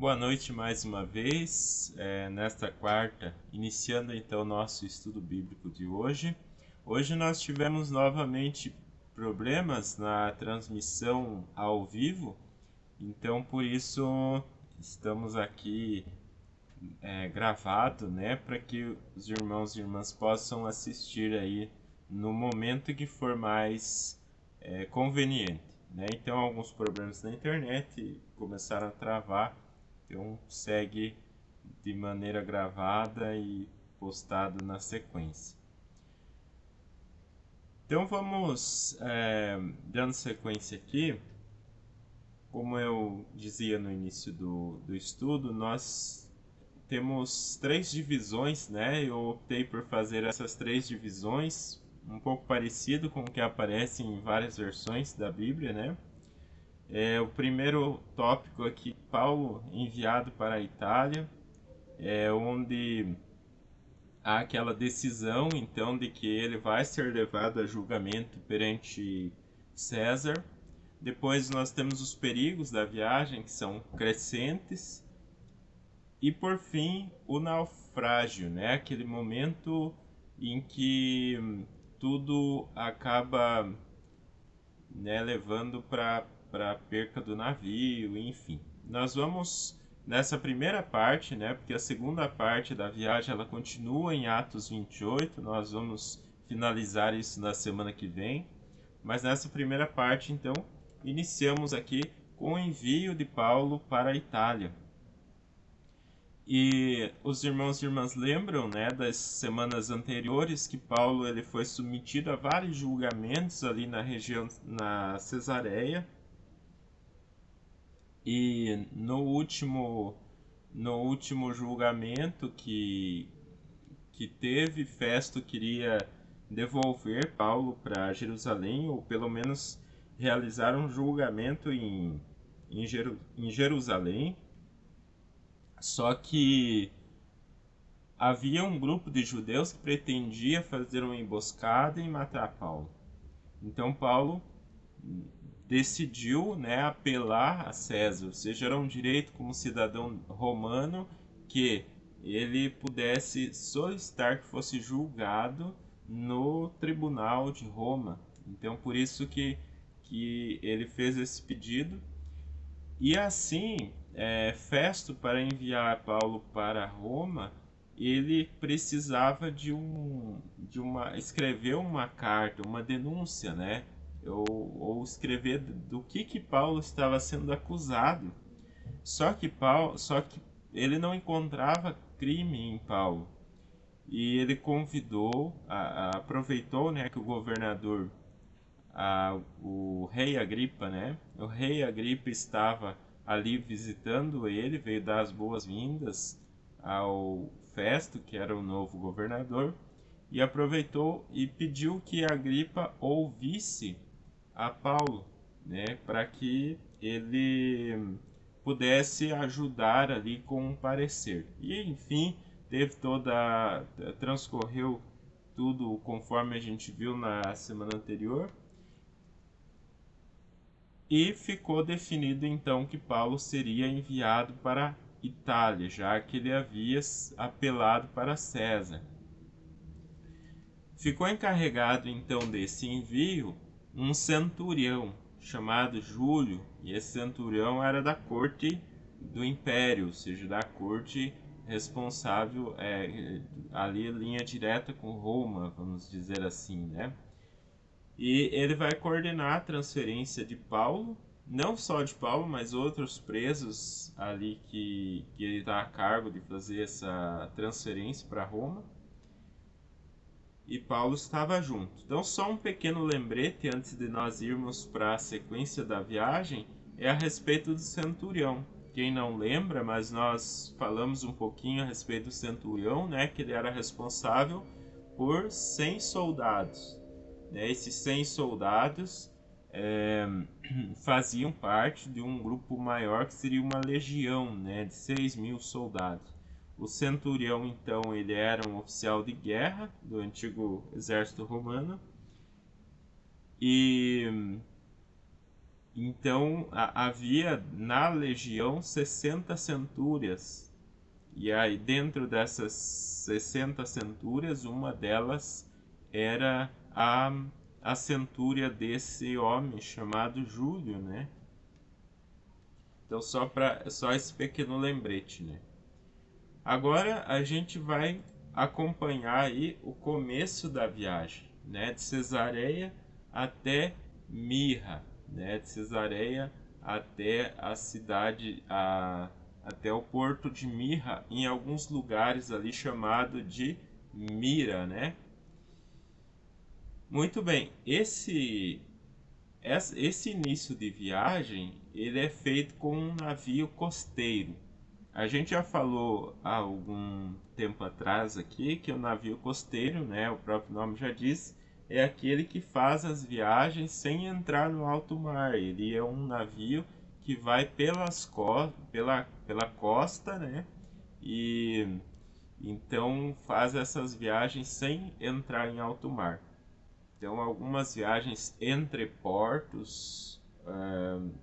Boa noite mais uma vez, nesta quarta, iniciando então o nosso estudo bíblico de hoje. Hoje nós tivemos novamente problemas na transmissão ao vivo, então por isso estamos aqui gravado, né, para que os irmãos e irmãs possam assistir aí no momento que for mais conveniente, né? Então alguns problemas na internet começaram a travar, então segue de maneira gravada e postado na sequência. Então vamos dando sequência aqui. Como eu dizia no início do estudo, nós temos três divisões, né? Eu optei por fazer essas três divisões, um pouco parecido com o que aparece em várias versões da Bíblia, né? O primeiro tópico aqui, Paulo enviado para a Itália, onde há aquela decisão, então, de que ele vai ser levado a julgamento perante César. Depois nós temos os perigos da viagem, que são crescentes. E por fim, o naufrágio, né? Aquele momento em que tudo acaba, né, levando para a perca do navio, enfim. Nós vamos nessa primeira parte, né? Porque a segunda parte da viagem ela continua em Atos 28. Nós vamos finalizar isso na semana que vem. Mas nessa primeira parte, então, iniciamos aqui com o envio de Paulo para a Itália. E os irmãos e irmãs lembram, né, das semanas anteriores que Paulo ele foi submetido a vários julgamentos ali na região, na Cesareia. E no último julgamento que teve, Festo queria devolver Paulo para Jerusalém, ou pelo menos realizar um julgamento em Jerusalém. Só que havia um grupo de judeus que pretendia fazer uma emboscada e matar Paulo. Então Paulo decidiu, né, apelar a César, ou seja, era um direito como cidadão romano que ele pudesse solicitar que fosse julgado no tribunal de Roma. Então por isso que ele fez esse pedido. E assim, Festo, para enviar Paulo para Roma, ele precisava escrever uma carta, uma denúncia, né? Ou escrever do que Paulo estava sendo acusado. Só que ele não encontrava crime em Paulo. E ele aproveitou, né, que o governador, o rei Agripa, né? O rei Agripa estava ali visitando ele, veio dar as boas-vindas ao Festo, que era o novo governador, e aproveitou e pediu que Agripa ouvisse a Paulo, né, para que ele pudesse ajudar ali com um parecer. E enfim, transcorreu tudo conforme a gente viu na semana anterior. E ficou definido então que Paulo seria enviado para Itália, já que ele havia apelado para César. Ficou encarregado então desse envio um centurião chamado Júlio, e esse centurião era da corte do império, ou seja, da corte responsável, ali linha direta com Roma, vamos dizer assim, né? E ele vai coordenar a transferência de Paulo, não só de Paulo, mas outros presos ali que ele está a cargo de fazer essa transferência para Roma. E Paulo estava junto. Então, só um pequeno lembrete antes de nós irmos para a sequência da viagem é a respeito do centurião. Quem não lembra, mas nós falamos um pouquinho a respeito do centurião, né, que ele era responsável por 100 soldados. Esses 100 soldados faziam parte de um grupo maior que seria uma legião, né, de 6.000 soldados. O centurião, então, ele era um oficial de guerra do antigo exército romano e Então havia na legião 60 centúrias. E aí dentro dessas 60 centúrias, uma delas era a centúria desse homem chamado Júlio, né? Então só esse pequeno lembrete, né? Agora a gente vai acompanhar aí o começo da viagem, né? De Cesareia até Mirra, né? De Cesareia até a cidade, até o porto de Mirra, em alguns lugares ali chamado de Mira, né? Muito bem, esse início de viagem ele é feito com um navio costeiro. A gente já falou há algum tempo atrás aqui que o navio costeiro, né, o próprio nome já diz, é aquele que faz as viagens sem entrar no alto mar. Ele é um navio que vai pela costa, né, e então faz essas viagens sem entrar em alto mar. Então, algumas viagens entre portos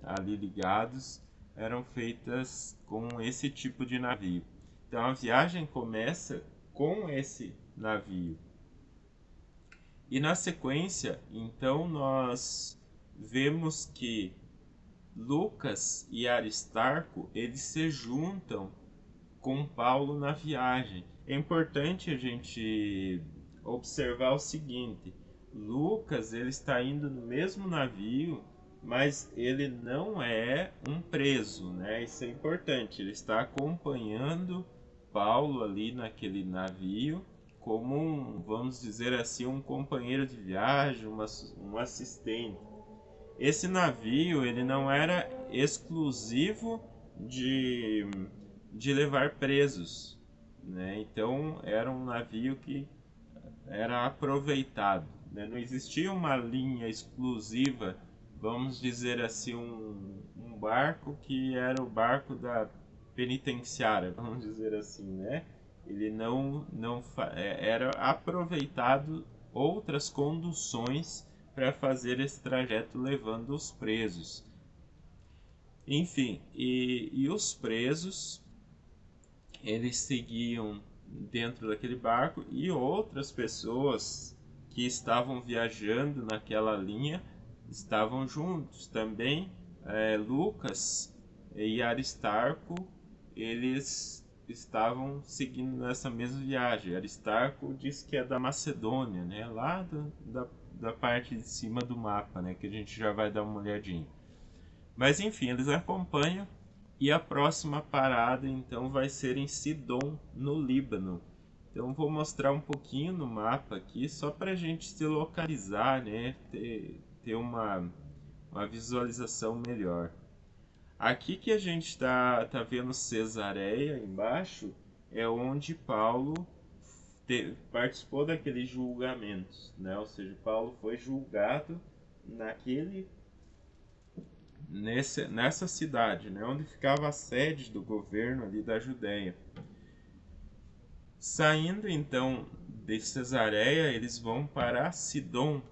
ali ligados eram feitas com esse tipo de navio. Então, a viagem começa com esse navio. E na sequência, então, nós vemos que Lucas e Aristarco eles se juntam com Paulo na viagem. É importante a gente observar o seguinte: Lucas ele está indo no mesmo navio, mas ele não é um preso, né? Isso é importante. Ele está acompanhando Paulo ali naquele navio como vamos dizer assim, um companheiro de viagem, um assistente. Esse navio ele não era exclusivo de, de levar presos, né? Então era um navio que era aproveitado, né? Não existia uma linha exclusiva, vamos dizer assim, um barco que era o barco da penitenciária, vamos dizer assim, né? Ele não era aproveitado outras conduções para fazer esse trajeto levando os presos. Enfim, e os presos eles seguiam dentro daquele barco e outras pessoas que estavam viajando naquela linha estavam juntos também. Lucas e Aristarco eles estavam seguindo nessa mesma viagem. Aristarco diz que é da Macedônia, né? Lá da parte de cima do mapa, né? Que a gente já vai dar uma olhadinha. Mas enfim, eles acompanham e a próxima parada então vai ser em Sidom, no Líbano. Então vou mostrar um pouquinho no mapa aqui só para a gente se localizar, né? Ter uma visualização melhor. Aqui que a gente tá vendo Cesareia embaixo é onde Paulo participou daqueles julgamentos, né? Ou seja, Paulo foi julgado nessa cidade, né, onde ficava a sede do governo ali da Judéia. Saindo então de Cesareia, eles vão para Sidom.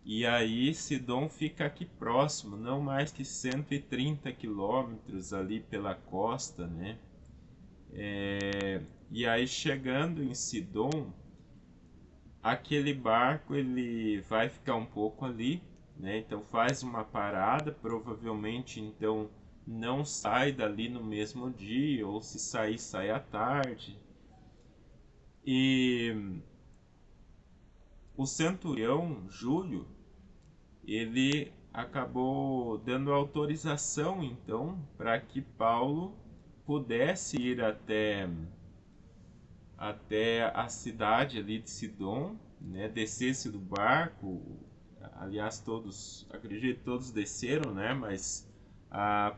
E aí Sidom fica aqui próximo, não mais que 130 quilômetros ali pela costa, né? E aí chegando em Sidom, aquele barco ele vai ficar um pouco ali, né? Então faz uma parada, provavelmente então não sai dali no mesmo dia, ou se sair, sai à tarde. E o centurião Júlio, ele acabou dando autorização então para que Paulo pudesse ir até a cidade ali de Sidom, né, descesse do barco. Aliás, acredito todos desceram, né, mas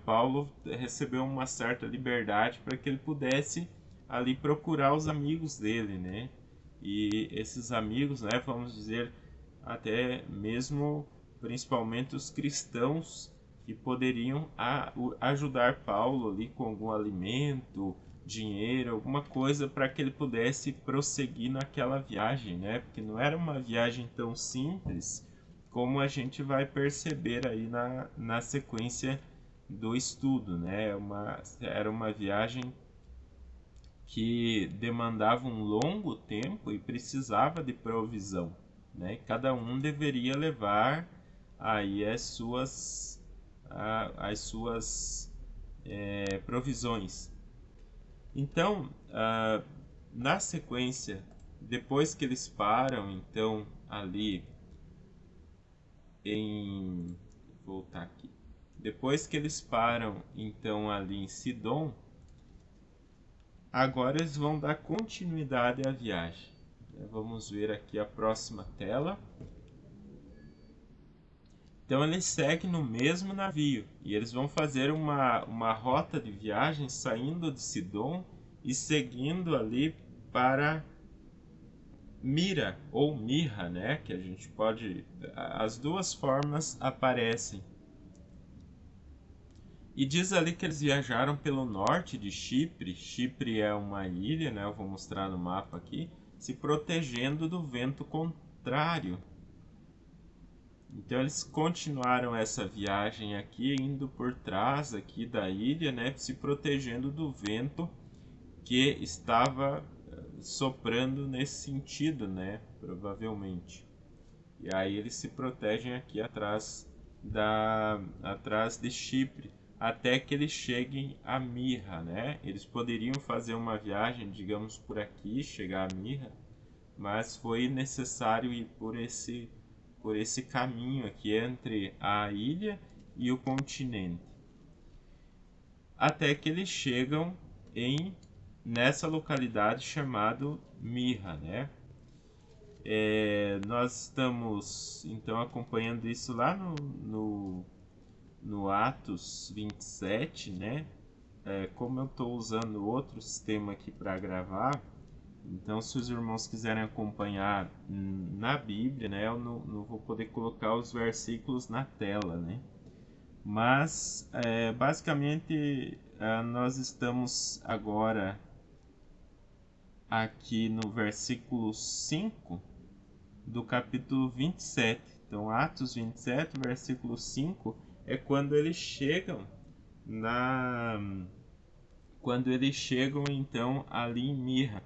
Paulo recebeu uma certa liberdade para que ele pudesse ali procurar os amigos dele, né, e esses amigos, né, vamos dizer, até mesmo principalmente os cristãos que poderiam ajudar Paulo ali com algum alimento, dinheiro, alguma coisa para que ele pudesse prosseguir naquela viagem, né? Porque não era uma viagem tão simples como a gente vai perceber aí na sequência do estudo, né? Era uma viagem que demandava um longo tempo e precisava de provisão, né? Cada um deveria levar aí as suas provisões. Então, na sequência, depois que eles param, então ali em vou voltar aqui. Depois que eles param, então ali em Sidom, agora eles vão dar continuidade à viagem. Vamos ver aqui a próxima tela. Então eles seguem no mesmo navio e eles vão fazer uma rota de viagem saindo de Sidom e seguindo ali para Mira ou Mirra, né? Que a gente pode, as duas formas aparecem. E diz ali que eles viajaram pelo norte de Chipre. Chipre é uma ilha, né? Eu vou mostrar no mapa aqui, se protegendo do vento contrário. Então eles continuaram essa viagem aqui, indo por trás aqui da ilha, né, se protegendo do vento que estava soprando nesse sentido, né, provavelmente. E aí eles se protegem aqui atrás de Chipre, até que eles cheguem a Mirra, né? Eles poderiam fazer uma viagem, digamos, por aqui, chegar a Mirra, mas foi necessário ir por esse caminho aqui entre a ilha e o continente, até que eles chegam nessa localidade chamada Mirra, né? Nós estamos então acompanhando isso lá no Atos 27, né? Como eu estou usando outro sistema aqui para gravar, então se os irmãos quiserem acompanhar na Bíblia, né, eu não vou poder colocar os versículos na tela, né? Mas basicamente nós estamos agora aqui no versículo 5 do capítulo 27. Então Atos 27, versículo 5 é quando eles chegam então ali em Mirra.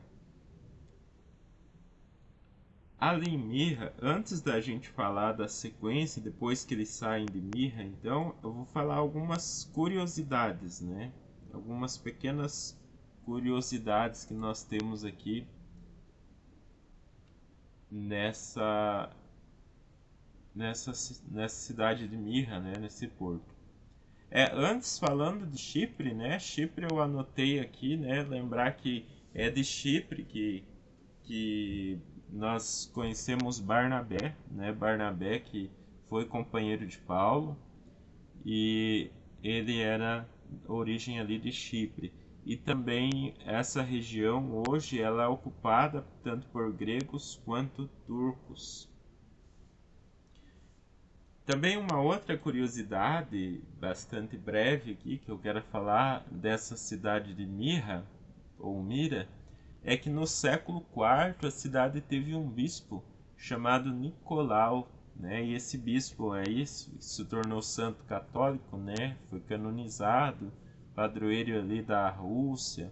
Ali em Mirra, antes da gente falar da sequência, depois que eles saem de Mirra, então, eu vou falar algumas curiosidades, né? Algumas pequenas curiosidades que nós temos aqui nessa cidade de Mirra, né? Nesse porto. Antes, falando de Chipre, né? Chipre eu anotei aqui, né? Lembrar que é de Chipre que nós conhecemos Barnabé, né? Barnabé que foi companheiro de Paulo e ele era origem ali de Chipre. E também essa região hoje ela é ocupada tanto por gregos quanto turcos. Também uma outra curiosidade bastante breve aqui que eu quero falar dessa cidade de Mirra ou Mira é que no século IV a cidade teve um bispo chamado Nicolau, né? E esse bispo aí se tornou santo católico, né? Foi canonizado, padroeiro ali da Rússia.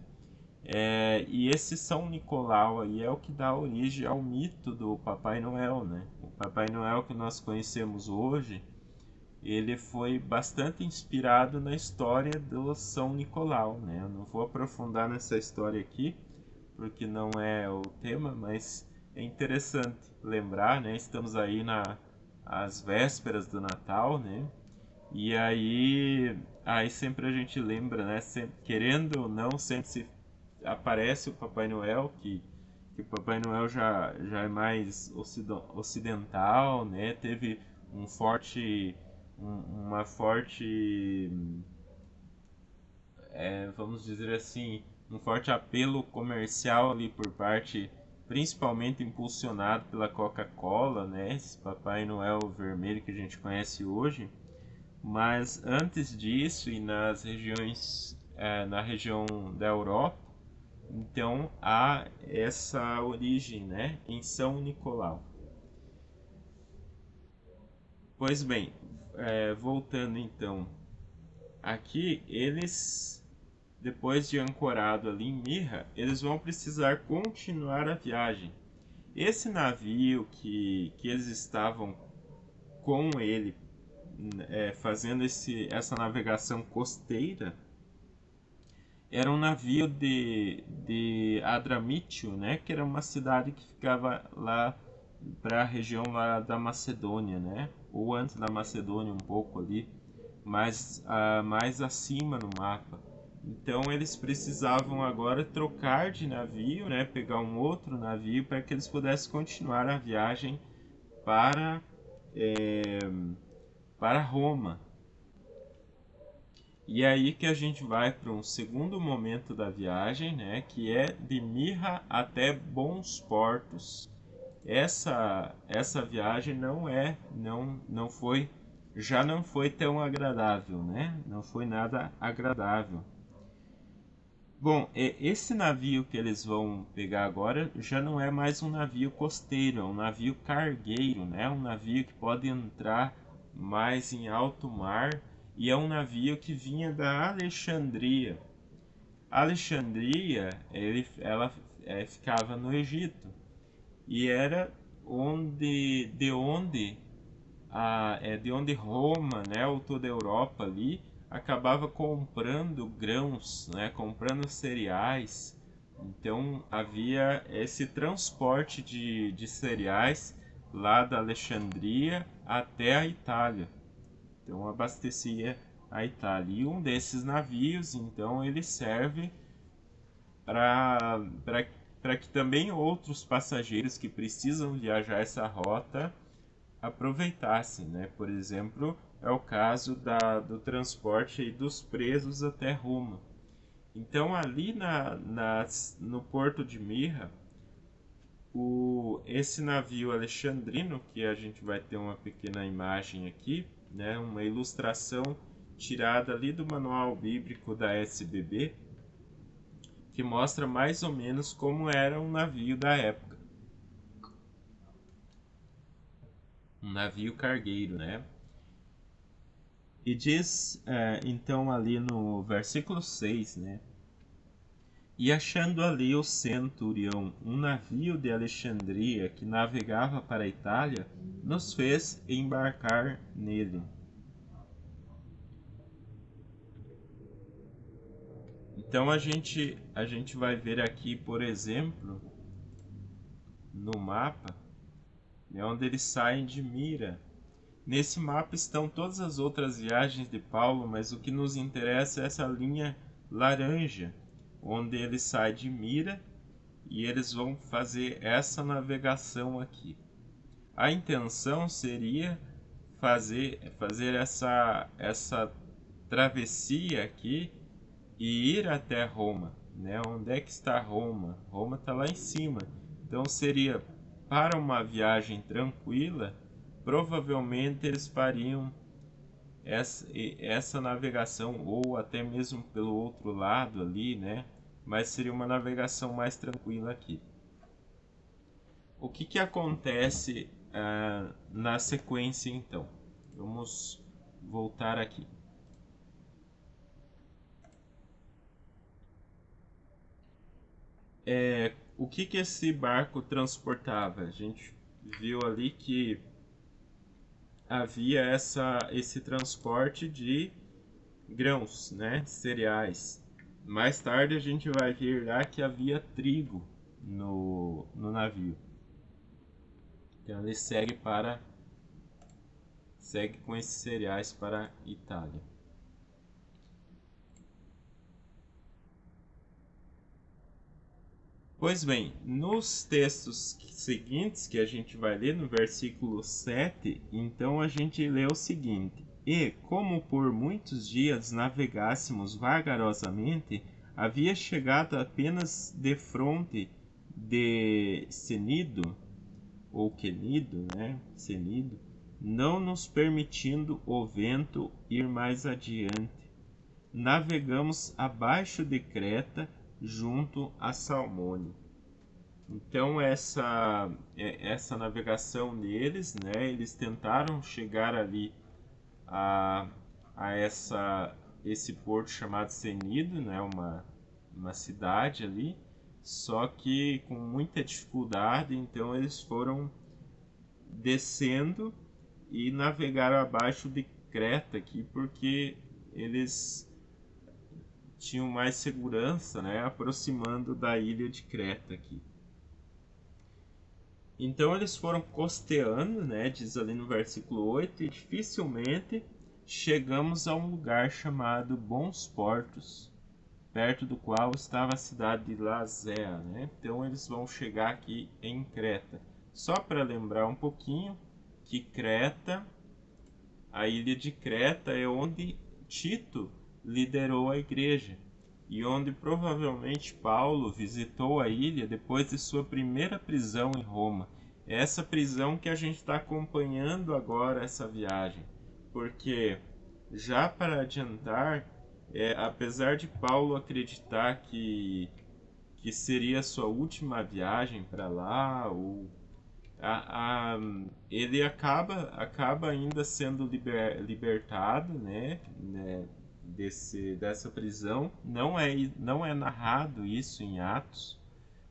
E esse São Nicolau aí é o que dá origem ao mito do Papai Noel, né? O Papai Noel que nós conhecemos hoje, ele foi bastante inspirado na história do São Nicolau, né? Eu não vou aprofundar nessa história aqui, porque não é o tema, mas é interessante lembrar, né? Estamos aí às vésperas do Natal, né? E aí sempre a gente lembra, né? Sempre, querendo ou não, sempre se aparece o Papai Noel, que o Papai Noel já é mais ocidental, né? Teve uma forte, vamos dizer assim, um forte apelo comercial ali por parte, principalmente impulsionado pela Coca-Cola, né? Esse Papai Noel vermelho que a gente conhece hoje. Mas antes disso e na região da Europa, então há essa origem, né, em São Nicolau. Pois bem, voltando então aqui, eles, depois de ancorado ali em Mirra, eles vão precisar continuar a viagem. Esse navio que eles estavam com ele, fazendo essa navegação costeira, era um navio de Adramítio, né, que era uma cidade que ficava lá para a região lá da Macedônia, né, ou antes da Macedônia um pouco ali, mais acima no mapa. Então eles precisavam agora trocar de navio, né, pegar um outro navio para que eles pudessem continuar a viagem para, é, para Roma. E aí que a gente vai para um segundo momento da viagem, né, que é de Mirra até Bons Portos. Essa viagem não foi, já não foi tão agradável, né? Não foi nada agradável. Bom, esse navio que eles vão pegar agora já não é mais um navio costeiro, é um navio cargueiro, né? Um navio que pode entrar mais em alto mar e é um navio que vinha da Alexandria. Alexandria, ela ficava no Egito e era de onde Roma, né, ou toda a Europa ali acabava comprando grãos, né, comprando cereais. Então havia esse transporte de cereais lá da Alexandria até a Itália. Então abastecia a Itália. E um desses navios, então, ele serve para que também outros passageiros que precisam viajar essa rota aproveitassem, né? Por exemplo, é o caso do transporte dos presos até Roma. Então, ali no porto de Mirra, esse navio alexandrino, que a gente vai ter uma pequena imagem aqui, né? Uma ilustração tirada ali do manual bíblico da SBB, que mostra mais ou menos como era um navio da época. Um navio cargueiro, né? E diz, então, ali no versículo 6, né? E achando ali o centurião um navio de Alexandria que navegava para a Itália, nos fez embarcar nele. Então a gente vai ver aqui, por exemplo, no mapa, né, onde eles saem de Mira. Nesse mapa estão todas as outras viagens de Paulo, mas o que nos interessa é essa linha laranja, onde ele sai de Mira e eles vão fazer essa navegação aqui. A intenção seria fazer essa travessia aqui e ir até Roma, né? Onde é que está Roma? Roma está lá em cima. Então seria para uma viagem tranquila, provavelmente eles fariam essa navegação ou até mesmo pelo outro lado ali, né? Mas seria uma navegação mais tranquila aqui. O que acontece na sequência então? Vamos voltar aqui. O que esse barco transportava? A gente viu ali que havia esse transporte de grãos, né, cereais. Mais tarde a gente vai ver lá que havia trigo no navio. Então ele segue com esses cereais para a Itália. Pois bem, nos textos seguintes que a gente vai ler, no versículo 7, então a gente lê o seguinte: E, como por muitos dias navegássemos vagarosamente, havia chegado apenas defronte de Cenido, ou Quenido, né? Cenido, não nos permitindo o vento ir mais adiante. Navegamos abaixo de Creta, junto a Salmone. Então essa navegação deles, né, eles tentaram chegar ali a, a esse porto chamado Cenido, né, uma cidade ali, só que com muita dificuldade, então eles foram descendo e navegaram abaixo de Creta aqui, porque eles tinham mais segurança, né, aproximando da ilha de Creta aqui. Então eles foram costeando, né, diz ali no versículo 8, e dificilmente chegamos a um lugar chamado Bons Portos, perto do qual estava a cidade de Lazéa, né? Então eles vão chegar aqui em Creta. Só para lembrar um pouquinho que Creta, a ilha de Creta, é onde Tito liderou a igreja e onde provavelmente Paulo visitou a ilha depois de sua primeira prisão em Roma. É essa prisão que a gente está acompanhando agora, essa viagem, porque já para adiantar, apesar de Paulo acreditar que seria a sua última viagem para lá, ou ele acaba ainda sendo libertado, né, dessa prisão. Não é narrado isso em Atos,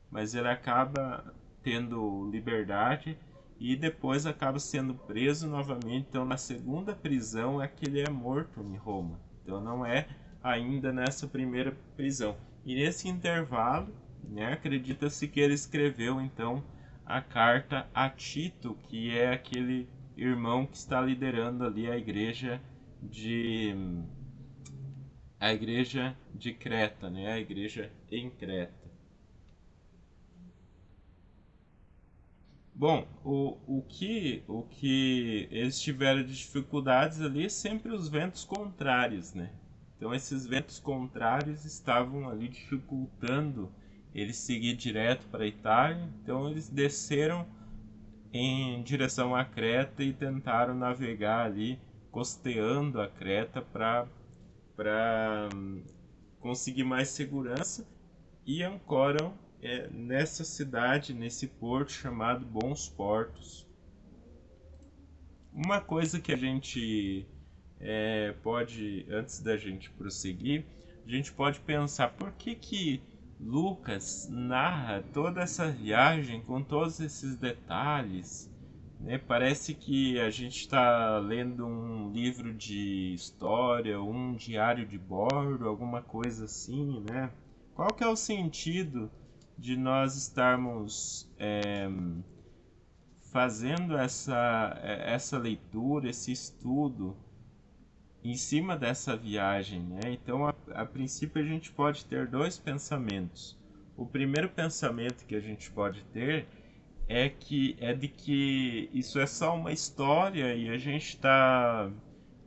mas ele acaba tendo liberdade e depois acaba sendo preso novamente. Então, na segunda prisão é que ele é morto em Roma. Então, não é ainda nessa primeira prisão. E nesse intervalo, né, acredita-se que ele escreveu então a carta a Tito, que é aquele irmão que está liderando ali a igreja de Creta, né, a igreja em Creta. Bom, o que eles tiveram de dificuldades ali é sempre os ventos contrários, né? Então esses ventos contrários estavam ali dificultando eles seguir direto para a Itália. Então eles desceram em direção à Creta e tentaram navegar ali, costeando a Creta para conseguir mais segurança, e ancoram nessa cidade, nesse porto chamado Bons Portos. Uma coisa que a gente pode, antes da gente prosseguir, a gente pode pensar por que Lucas narra toda essa viagem com todos esses detalhes, né? Parece que a gente está lendo um livro de história, um diário de bordo, alguma coisa assim, né? Qual que é o sentido de nós estarmos fazendo essa leitura, esse estudo em cima dessa viagem, né? Então, a princípio, a gente pode ter dois pensamentos. O primeiro pensamento que a gente pode ter é de que isso é só uma história e a gente está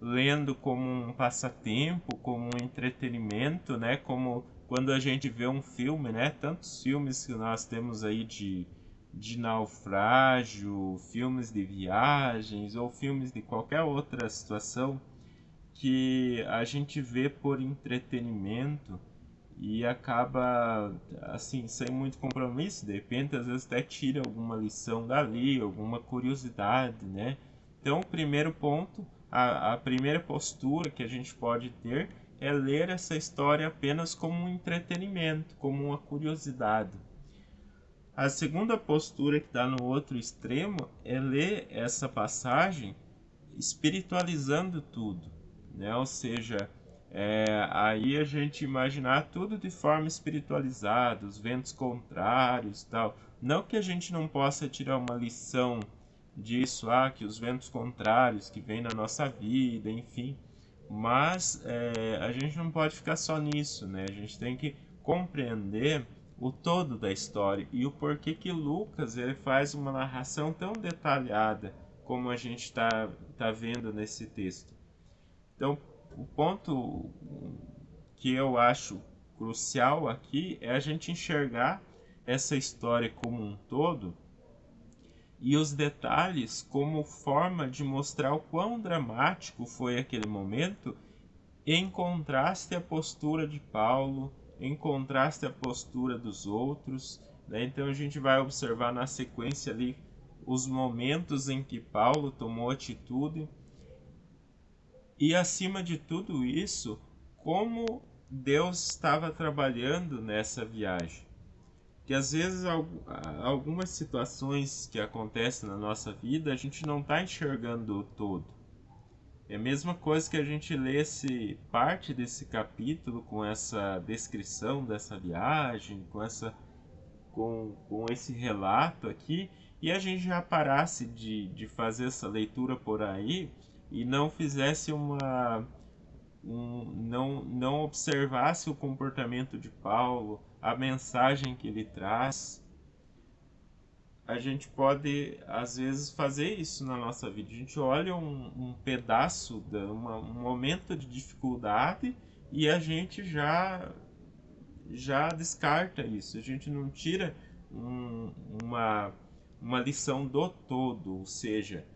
lendo como um passatempo, como um entretenimento, né? Como quando a gente vê um filme, né? Tantos filmes que nós temos aí de naufrágio, filmes de viagens ou filmes de qualquer outra situação que a gente vê por entretenimento e acaba assim sem muito compromisso. De repente às vezes até tira alguma lição dali, alguma curiosidade, né? Então o primeiro ponto, a primeira postura que a gente pode ter é ler essa história apenas como um entretenimento, como uma curiosidade. A segunda postura, que está no outro extremo, é ler essa passagem espiritualizando tudo, né? Ou seja, aí a gente imaginar tudo de forma espiritualizada, os ventos contrários, tal. Não que a gente não possa tirar uma lição disso, que os ventos contrários que vêm na nossa vida, enfim, mas a gente não pode ficar só nisso, né? A gente tem que compreender o todo da história e o porquê que Lucas ele faz uma narração tão detalhada como a gente tá vendo nesse texto. Então, o ponto que eu acho crucial aqui é a gente enxergar essa história como um todo e os detalhes como forma de mostrar o quão dramático foi aquele momento, em contraste à postura de Paulo, em contraste à postura dos outros, né? Então a gente vai observar na sequência ali os momentos em que Paulo tomou atitude e, acima de tudo isso, como Deus estava trabalhando nessa viagem. Que às vezes algumas situações que acontecem na nossa vida a gente não está enxergando o todo. É a mesma coisa que a gente lesse parte desse capítulo com essa descrição dessa viagem, com esse relato aqui, e a gente já parasse de fazer essa leitura por aí e não fizesse não observasse o comportamento de Paulo, a mensagem que ele traz. A gente pode, às vezes, fazer isso na nossa vida. A gente olha um pedaço, um momento de dificuldade e a gente já descarta isso. A gente não tira uma lição do todo, ou seja,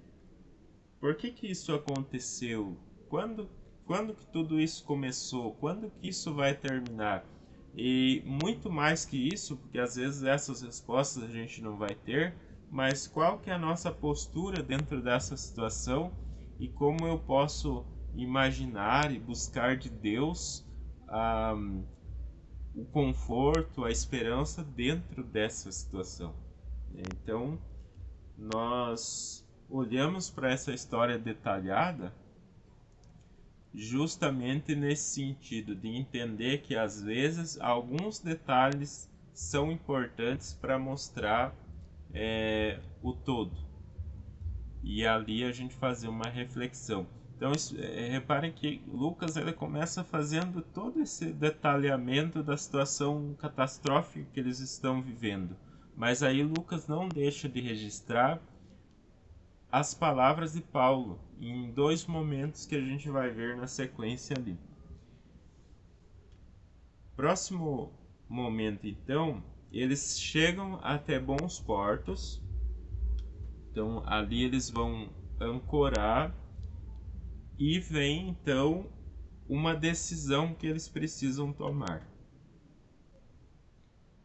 por que isso aconteceu? Quando que tudo isso começou? Quando que isso vai terminar? E muito mais que isso, porque às vezes essas respostas a gente não vai ter, mas qual que é a nossa postura dentro dessa situação e como eu posso imaginar e buscar de Deus o conforto, a esperança dentro dessa situação. Então, nós olhamos para essa história detalhada justamente nesse sentido de entender que às vezes alguns detalhes são importantes para mostrar o todo, e ali a gente fazer uma reflexão. Então reparem que Lucas ele começa fazendo todo esse detalhamento da situação catastrófica que eles estão vivendo, mas aí Lucas não deixa de registrar as palavras de Paulo em dois momentos que a gente vai ver na sequência ali. Próximo momento, então, eles chegam até bons portos. Então ali eles vão ancorar e vem então uma decisão que eles precisam tomar.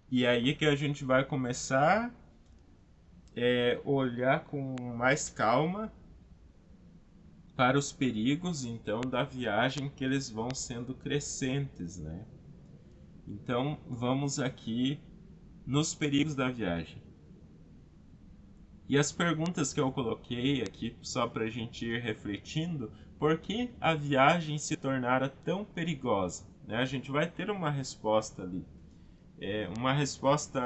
E aí que a gente vai começar olhar com mais calma para os perigos então da viagem, que eles vão sendo crescentes, né? Então vamos aqui nos perigos da viagem. E as perguntas que eu coloquei aqui só para a gente ir refletindo: por que a viagem se tornara tão perigosa? Né? A gente vai ter uma resposta ali, uma resposta,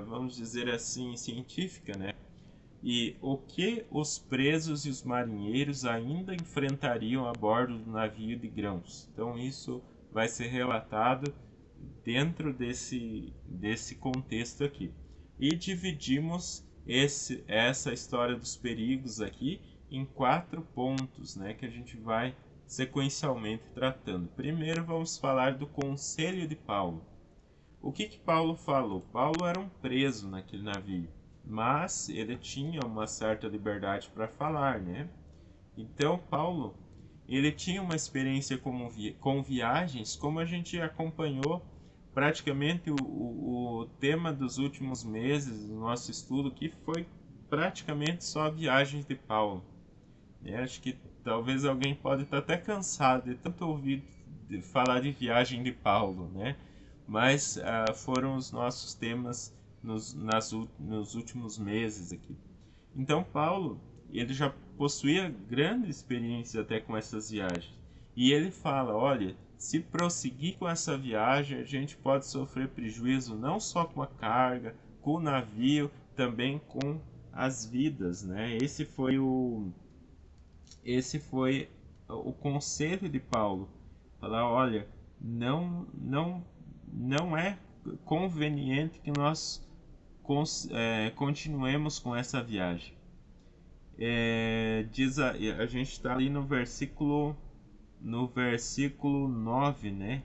vamos dizer assim, científica, né? E o que os presos e os marinheiros ainda enfrentariam a bordo do navio de grãos. Então isso vai ser relatado dentro desse contexto aqui. E dividimos essa história dos perigos aqui em 4 pontos, né, que a gente vai sequencialmente tratando. Primeiro vamos falar do conselho de Paulo. O que Paulo falou? Paulo era um preso naquele navio, mas ele tinha uma certa liberdade para falar, né? Então Paulo, ele tinha uma experiência com viagens, como a gente acompanhou praticamente o tema dos últimos meses do nosso estudo, que foi praticamente só viagens de Paulo. Acho que talvez alguém pode estar até cansado de tanto ouvir falar de viagem de Paulo, né? Mas foram os nossos temas nos últimos meses aqui. Então Paulo, ele já possuía grande experiência até com essas viagens. E ele fala, olha, se prosseguir com essa viagem, a gente pode sofrer prejuízo não só com a carga, com o navio, também com as vidas, né? Esse foi o conselho de Paulo. Falar, olha, não é conveniente que nós continuemos com essa viagem. Diz a gente está ali no versículo 9, né?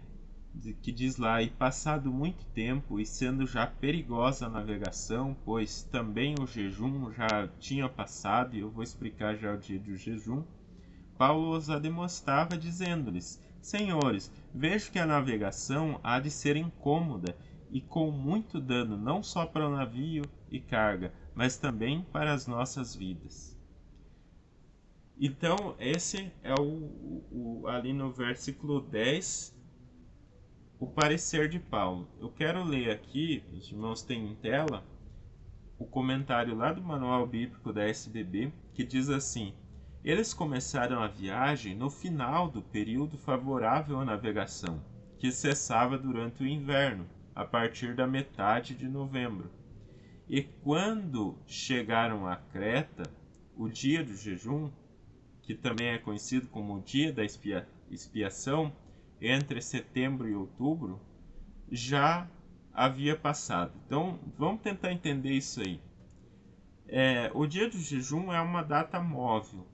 Que diz lá: e passado muito tempo, e sendo já perigosa a navegação, pois também o jejum já tinha passado, e eu vou explicar já o dia do jejum, Paulo os admoestava, dizendo-lhes: Senhores, vejo que a navegação há de ser incômoda, e com muito dano, não só para o navio e carga, mas também para as nossas vidas. Então, esse é ali no versículo 10, o parecer de Paulo. Eu quero ler aqui, os irmãos têm em tela, o comentário lá do Manual Bíblico da SBB, que diz assim: eles começaram a viagem no final do período favorável à navegação, que cessava durante o inverno, a partir da metade de novembro. E quando chegaram a Creta, o dia do jejum, que também é conhecido como o dia da expiação, entre setembro e outubro, já havia passado. Então, vamos tentar entender isso aí. O dia do jejum é uma data móvel.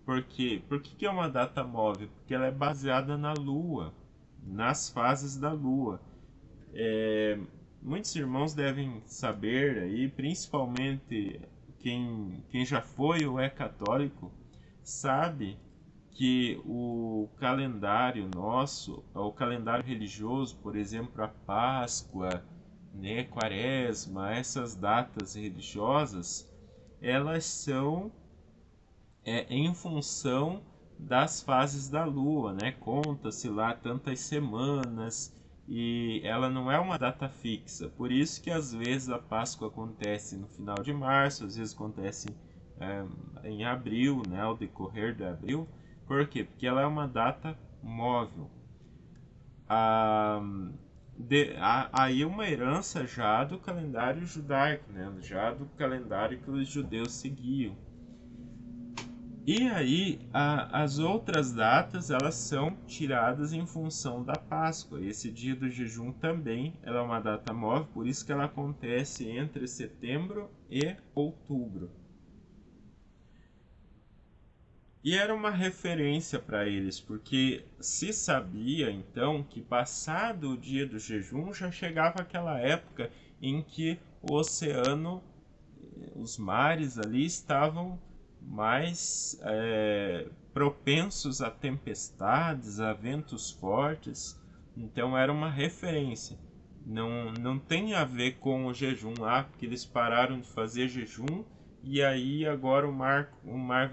Por quê? Por que é uma data móvel? Porque ela é baseada na Lua, nas fases da Lua. Muitos irmãos devem saber, aí, principalmente quem já foi ou é católico, sabe que o calendário nosso, o calendário religioso, por exemplo, a Páscoa, né, Quaresma, essas datas religiosas, elas são em função das fases da Lua, né? Conta-se lá tantas semanas e ela não é uma data fixa. Por isso que às vezes a Páscoa acontece no final de março, às vezes acontece em abril, né? Ao decorrer de abril. Por quê? Porque ela é uma data móvel. Aí uma herança já do calendário judaico, né? Já do calendário que os judeus seguiam. E aí, as outras datas, elas são tiradas em função da Páscoa. Esse dia do jejum também ela é uma data móvel, por isso que ela acontece entre setembro e outubro. E era uma referência para eles, porque se sabia então que passado o dia do jejum já chegava aquela época em que o oceano, os mares ali estavam mais propensos a tempestades, a ventos fortes. Então era uma referência. Não tem a ver com o jejum, porque eles pararam de fazer jejum e aí agora o mar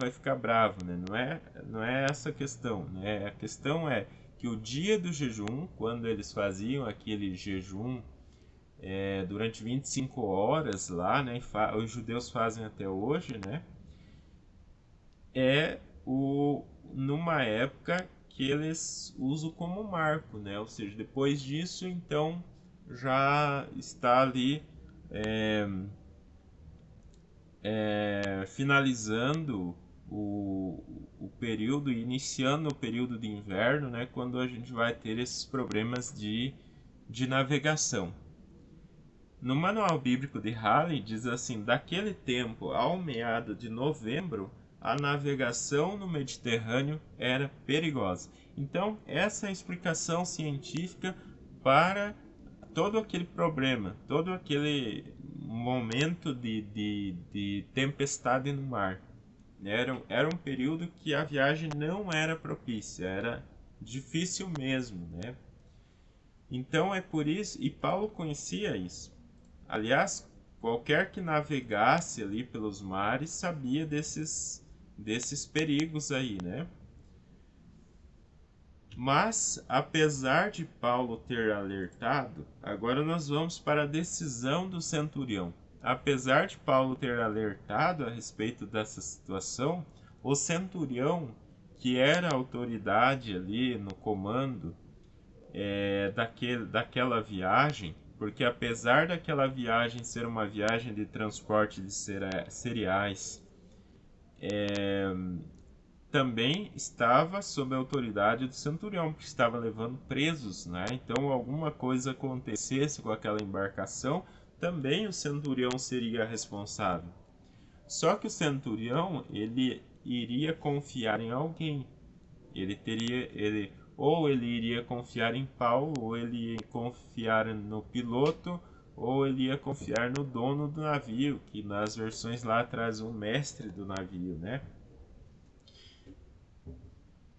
vai ficar bravo, né? Não é essa a questão, né? A questão é que o dia do jejum, quando eles faziam aquele jejum durante 25 horas lá, né? Os judeus fazem até hoje, né? Numa época que eles usam como marco, né? Ou seja, depois disso, então já está ali finalizando o período, iniciando o período de inverno, né? Quando a gente vai ter esses problemas de navegação. No Manual Bíblico de Halley diz assim: daquele tempo ao meado de novembro, a navegação no Mediterrâneo era perigosa. Então, essa é a explicação científica para todo aquele problema, todo aquele momento de tempestade no mar. Era um período que a viagem não era propícia, era difícil mesmo, né? Então é por isso, e Paulo conhecia isso. Aliás, qualquer que navegasse ali pelos mares sabia desses perigos aí, né? Mas, apesar de Paulo ter alertado, agora nós vamos para a decisão do centurião. Apesar de Paulo ter alertado a respeito dessa situação, o centurião, que era a autoridade ali no comando daquela viagem, porque apesar daquela viagem ser uma viagem de transporte de cereais, também estava sob a autoridade do centurião, que estava levando presos, né? Então, alguma coisa acontecesse com aquela embarcação, também o centurião seria responsável. Só que o centurião, ele iria confiar em alguém. Ou ele iria confiar em Paulo, ou ele ia confiar no piloto, ou ele ia confiar no dono do navio, que nas versões lá traz o mestre do navio, né?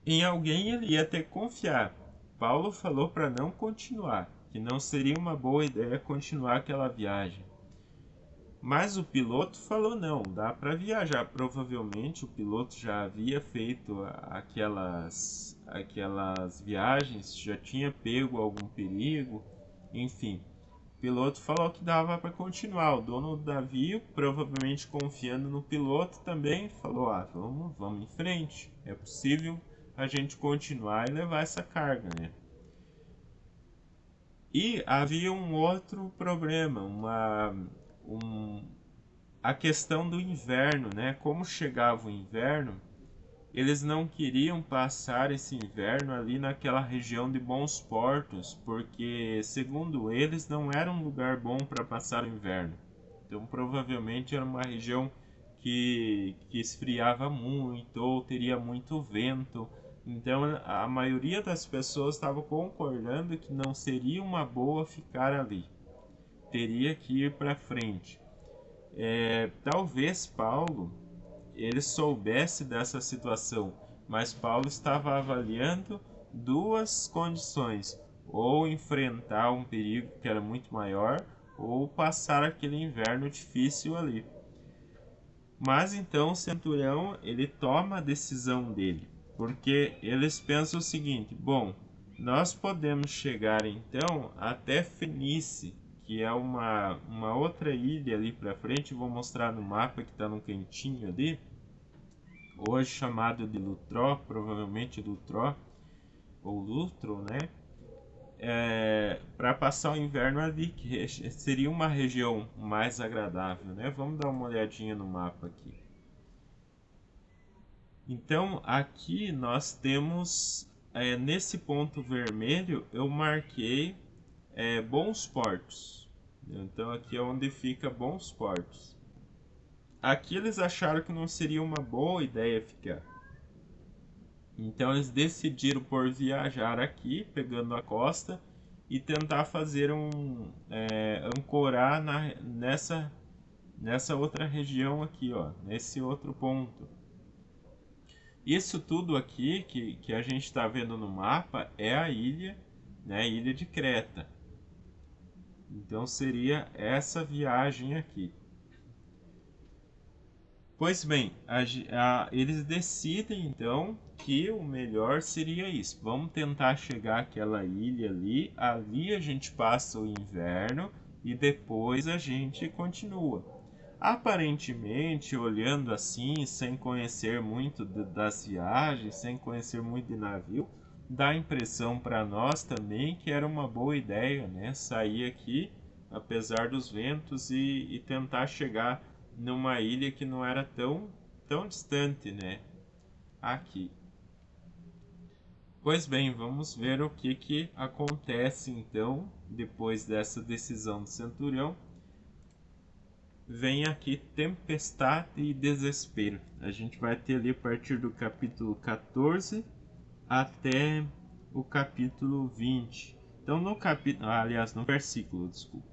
Em alguém ele ia ter que confiar. Paulo falou para não continuar, que não seria uma boa ideia continuar aquela viagem. Mas o piloto falou não, dá para viajar. Provavelmente o piloto já havia feito aquelas viagens, já tinha pego algum perigo, enfim. O piloto falou que dava para continuar. O dono do navio, provavelmente confiando no piloto, também falou: vamos em frente. É possível a gente continuar e levar essa carga, né? E havia um outro problema, a questão do inverno, né? Como chegava o inverno, eles não queriam passar esse inverno ali naquela região de Bons Portos, porque, segundo eles, não era um lugar bom para passar o inverno. Então, provavelmente era uma região que esfriava muito ou teria muito vento. Então, a maioria das pessoas estava concordando que não seria uma boa ficar ali. Teria que ir para frente. Talvez Paulo ele soubesse dessa situação, mas Paulo estava avaliando duas condições: ou enfrentar um perigo que era muito maior, ou passar aquele inverno difícil ali. Mas então o centurião ele toma a decisão dele, porque eles pensam o seguinte: bom, nós podemos chegar então até Fenice, que é uma outra ilha ali para frente. Vou mostrar no mapa que está no cantinho ali, hoje chamado de Lutró, provavelmente Lutró ou Lutro, né? Para passar o inverno ali, que seria uma região mais agradável, né? Vamos dar uma olhadinha no mapa aqui. Então aqui nós temos, nesse ponto vermelho eu marquei Bons Portos. Então aqui é onde fica Bons Portos. Aqui eles acharam que não seria uma boa ideia ficar. Então eles decidiram por viajar aqui, pegando a costa, e tentar fazer ancorar nessa outra região aqui, ó, nesse outro ponto. Isso tudo aqui que a gente está vendo no mapa é a ilha, né, ilha de Creta. Então seria essa viagem aqui. Pois bem, eles decidem então que o melhor seria isso. Vamos tentar chegar àquela ilha ali. Ali a gente passa o inverno e depois a gente continua. Aparentemente, olhando assim, sem conhecer muito das viagens, sem conhecer muito de navio, dá a impressão para nós também que era uma boa ideia, né? Sair aqui, apesar dos ventos, e tentar chegar numa ilha que não era tão distante, né? Aqui. Pois bem, vamos ver o que acontece então depois dessa decisão do centurião. Vem aqui tempestade e desespero. A gente vai ter ali a partir do capítulo 14 até o capítulo 20. Então no versículo, desculpe.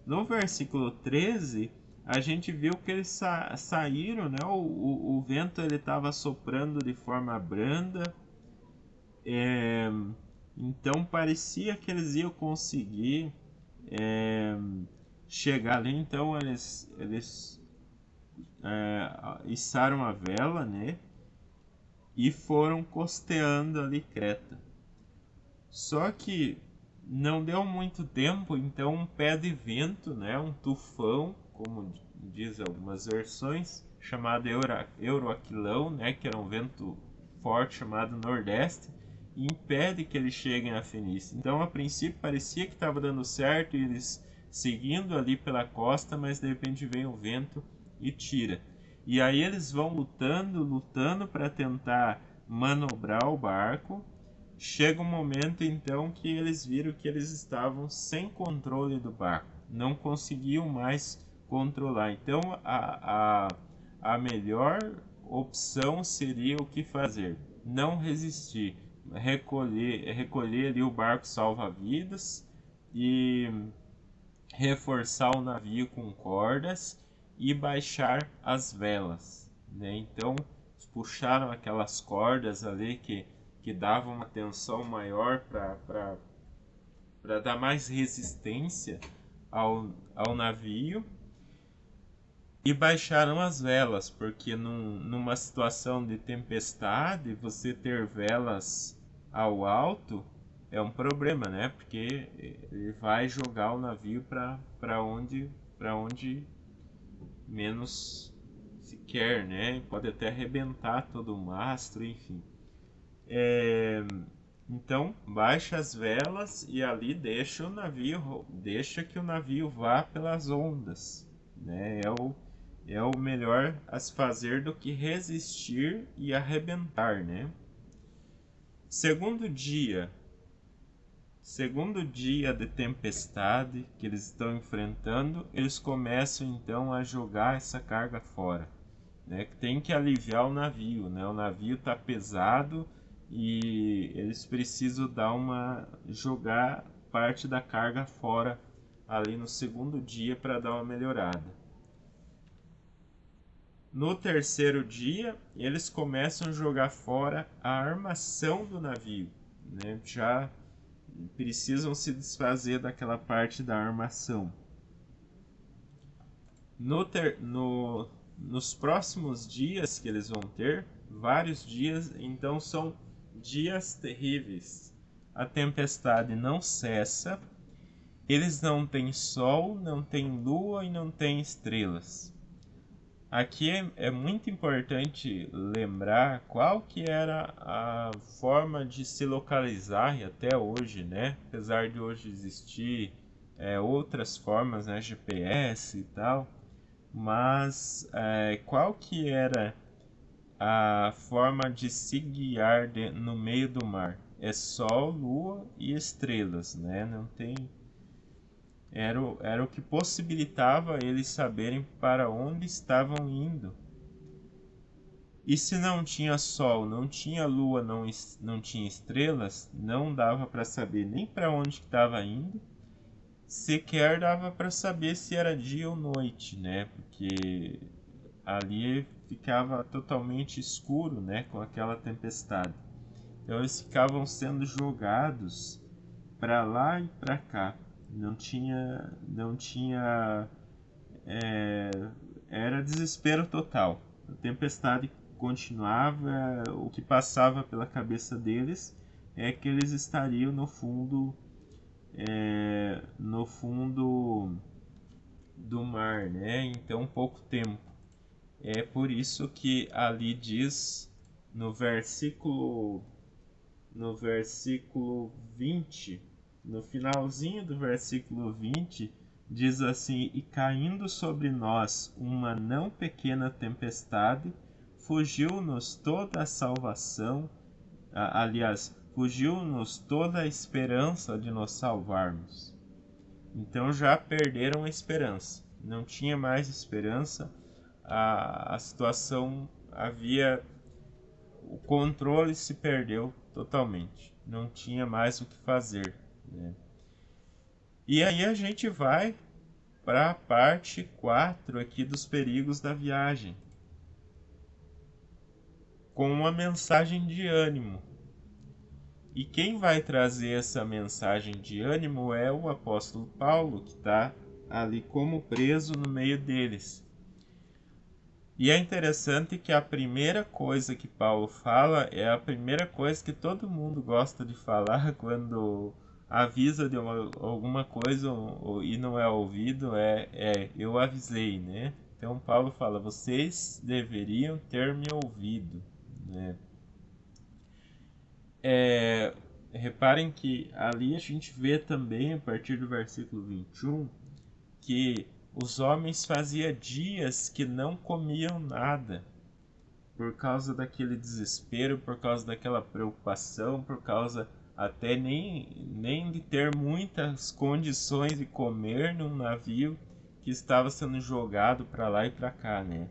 No versículo 13, a gente viu que eles saíram, né? O vento ele estava soprando de forma branda. Então parecia que eles iam conseguir chegar ali. Então eles içaram a vela, né? E foram costeando ali Creta. Só que não deu muito tempo, então um pé de vento, né, um tufão, como diz algumas versões, chamado Euroaquilão, né, que era um vento forte chamado Nordeste, e impede que eles cheguem a Fenícia. Então a princípio parecia que estava dando certo e eles seguindo ali pela costa, mas de repente vem o vento e tira. E aí eles vão lutando para tentar manobrar o barco. Chega um momento então que eles viram que eles estavam sem controle do barco, não conseguiam mais controlar. Então a melhor opção seria o que fazer? Não resistir, recolher ali o barco salva-vidas e reforçar o navio com cordas e baixar as velas, né? Então puxaram aquelas cordas ali que davam uma tensão maior para dar mais resistência ao navio, e baixaram as velas, porque numa situação de tempestade, você ter velas ao alto é um problema, né? Porque ele vai jogar o navio para onde menos se quer, né? Pode até arrebentar todo o mastro, enfim. Então baixa as velas e ali deixa que o navio vá pelas ondas, né? É o melhor a se fazer do que resistir e arrebentar, né? Segundo dia de tempestade que eles estão enfrentando, eles começam então a jogar essa carga fora, né? Tem que aliviar o navio, né? O navio está pesado e eles precisam jogar parte da carga fora ali no segundo dia para dar uma melhorada. No terceiro dia, eles começam a jogar fora a armação do navio, né? Já precisam se desfazer daquela parte da armação. Nos próximos dias que eles vão ter, vários dias, então são dias terríveis. A tempestade não cessa, eles não têm sol, não têm lua e não têm estrelas. Aqui é muito importante lembrar qual que era a forma de se localizar e até hoje, né? Apesar de hoje existir outras formas, né? GPS e tal, mas qual que era a forma de se guiar no meio do mar? É sol, lua e estrelas, né? Não tem... Era o que possibilitava eles saberem para onde estavam indo. E se não tinha sol, não tinha lua, não tinha estrelas, não dava para saber nem para onde estava indo, sequer dava para saber se era dia ou noite, né? Porque ali ficava totalmente escuro, né? Com aquela tempestade. Então eles ficavam sendo jogados para lá e para cá. Não tinha, era desespero total. A tempestade continuava, o que passava pela cabeça deles é que eles estariam no fundo do mar, né? Então pouco tempo. É por isso que ali diz no versículo 20, no finalzinho do versículo 20, diz assim: E caindo sobre nós uma não pequena tempestade, fugiu-nos toda a salvação, aliás, fugiu-nos toda a esperança de nos salvarmos. Então já perderam a esperança, não tinha mais esperança, a situação havia... O controle se perdeu totalmente, não tinha mais o que fazer, né? E aí a gente vai para a parte 4 aqui dos perigos da viagem, com uma mensagem de ânimo. E quem vai trazer essa mensagem de ânimo é o apóstolo Paulo, que está ali como preso no meio deles. E é interessante que a primeira coisa que Paulo fala é a primeira coisa que todo mundo gosta de falar quando avisa de alguma coisa e não é ouvido, eu avisei, né? Então Paulo fala, vocês deveriam ter me ouvido, né? Reparem que ali a gente vê também, a partir do versículo 21, que os homens faziam dias que não comiam nada, por causa daquele desespero, por causa daquela preocupação, por causa até nem de ter muitas condições de comer num navio que estava sendo jogado para lá e para cá, né?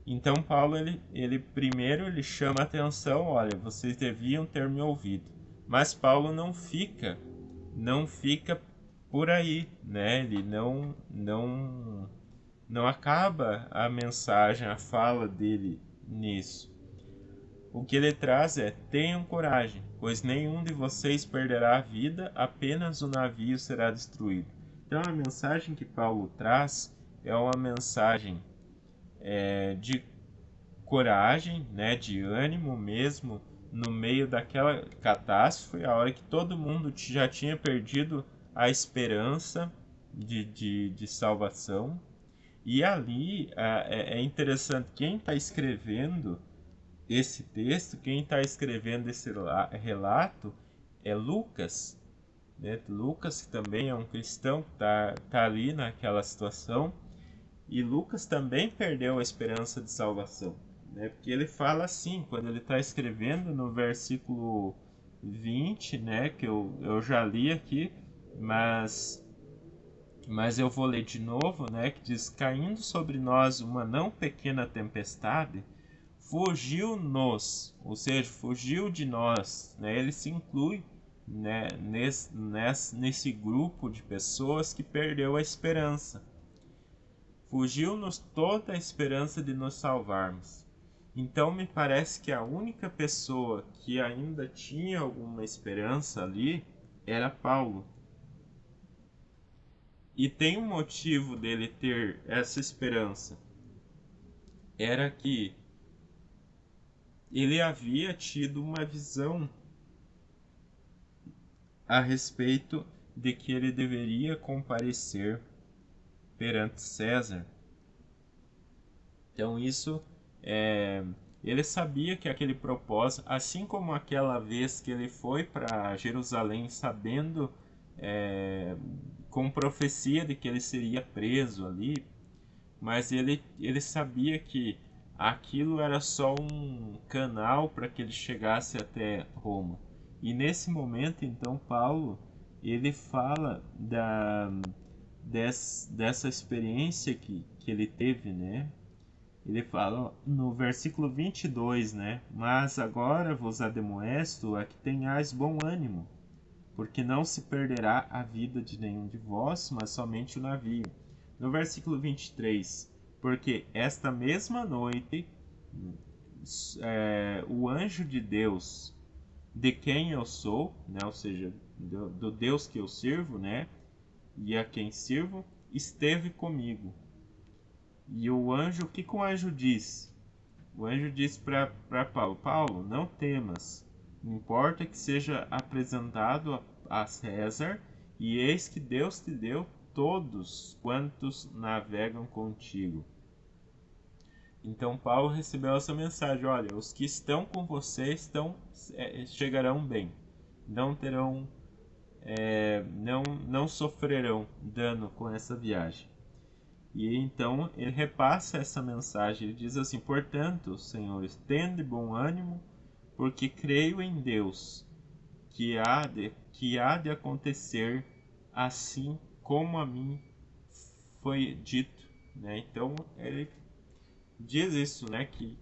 Então Paulo ele primeiro ele chama a atenção, olha, vocês deviam ter me ouvido. Mas Paulo não fica por aí, né? Ele não acaba a mensagem, a fala dele nisso. o que ele traz é: tenham coragem, pois nenhum de vocês perderá a vida, apenas o navio será destruído. Então a mensagem que Paulo traz é uma mensagem de coragem, né, de ânimo mesmo, no meio daquela catástrofe, a hora que todo mundo já tinha perdido a esperança de salvação. E ali é interessante, quem está escrevendo esse texto, quem está escrevendo esse relato é Lucas, né? Lucas, que também é um cristão, que tá ali naquela situação, e Lucas também perdeu a esperança de salvação, né? Porque ele fala assim, quando ele está escrevendo no versículo 20, né? Que eu já li aqui, mas eu vou ler de novo, né? Que diz: caindo sobre nós uma não pequena tempestade, fugiu-nos, ou seja, fugiu de nós, né? Ele se inclui, né, nesse grupo de pessoas que perdeu a esperança. Fugiu-nos toda a esperança de nos salvarmos. Então me parece que a única pessoa que ainda tinha alguma esperança ali era Paulo. E tem um motivo dele ter essa esperança. Era que ele havia tido uma visão a respeito de que ele deveria comparecer perante César. Então isso ele sabia que aquele propósito, assim como aquela vez que ele foi para Jerusalém sabendo com profecia de que ele seria preso ali, mas ele sabia que aquilo era só um canal para que ele chegasse até Roma. E nesse momento, então, Paulo, ele fala dessa experiência que ele teve, né? Ele fala no versículo 22, né? Mas agora vos admoesto a que tenhais bom ânimo, porque não se perderá a vida de nenhum de vós, mas somente o navio. No versículo 23, porque esta mesma noite o anjo de Deus, de quem eu sou, né, ou seja, do Deus que eu sirvo, né, e a quem sirvo, esteve comigo. E o anjo, o que o anjo diz? O anjo diz para Paulo: Paulo, não temas, importa que seja apresentado a César, e eis que Deus te deu todos quantos navegam contigo. Então Paulo recebeu essa mensagem: olha, os que estão com você chegarão bem, não terão, não sofrerão dano com essa viagem. E então ele repassa essa mensagem, ele diz assim: portanto, senhores, tende bom ânimo, porque creio em Deus, que há de acontecer assim como a mim foi dito, né? Então ele diz isso, né? Que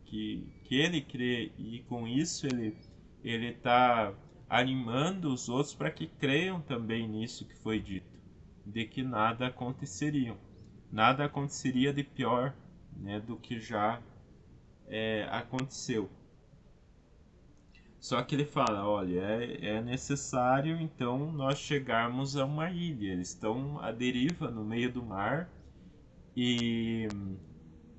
ele crê, e com isso ele está animando os outros para que creiam também nisso que foi dito, de que nada aconteceria de pior, né, do que já aconteceu. Só que ele fala: olha, é necessário então nós chegarmos a uma ilha. Eles estão à deriva no meio do mar, e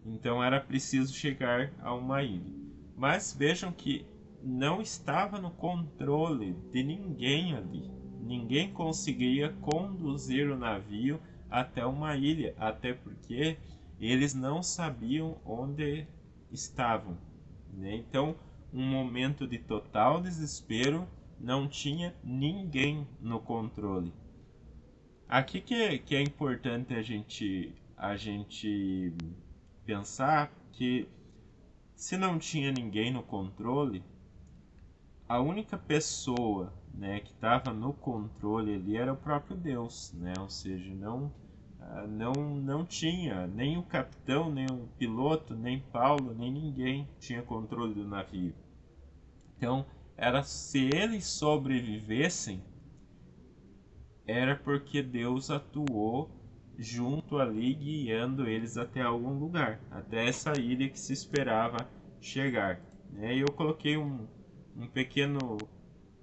então era preciso chegar a uma ilha. Mas vejam que não estava no controle de ninguém ali. Ninguém conseguia conduzir o navio até uma ilha, até porque eles não sabiam onde estavam, né? Então, um momento de total desespero, não tinha ninguém no controle. Aqui que é importante a gente pensar que, se não tinha ninguém no controle, a única pessoa, né, que estava no controle ali era o próprio Deus, né? Ou seja, não tinha nem o capitão, nem o piloto, nem Paulo, nem ninguém tinha controle do navio. Então, se eles sobrevivessem, era porque Deus atuou junto ali, guiando eles até algum lugar, até essa ilha que se esperava chegar. né? E eu coloquei um pequeno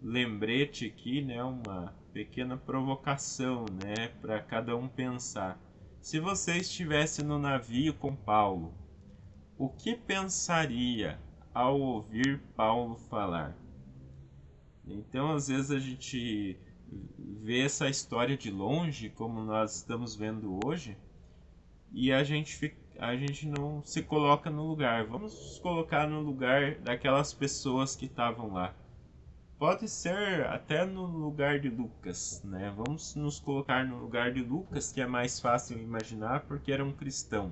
lembrete aqui, né? Uma pequena provocação, né? Para cada um pensar. Se você estivesse no navio com Paulo, o que pensaria ao ouvir Paulo falar? Então, às vezes a gente vê essa história de longe, como nós estamos vendo hoje, e a gente não se coloca no lugar. Vamos nos colocar no lugar daquelas pessoas que estavam lá. Pode ser até no lugar de Lucas, né? Vamos nos colocar no lugar de Lucas, que é mais fácil imaginar porque era um cristão.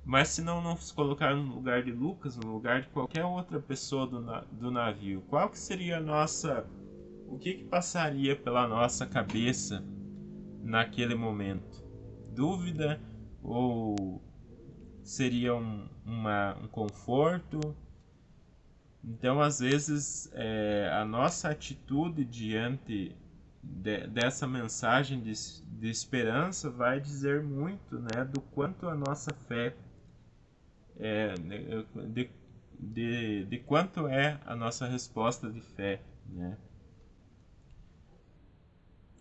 Mas se não nos colocar no lugar de Lucas, no lugar de qualquer outra pessoa do navio, qual que seria a nossa... O que passaria pela nossa cabeça naquele momento? Dúvida ou seria um conforto? Então, às vezes, a nossa atitude diante dessa mensagem de esperança vai dizer muito, né, do quanto a nossa fé de quanto é a nossa resposta de fé, né?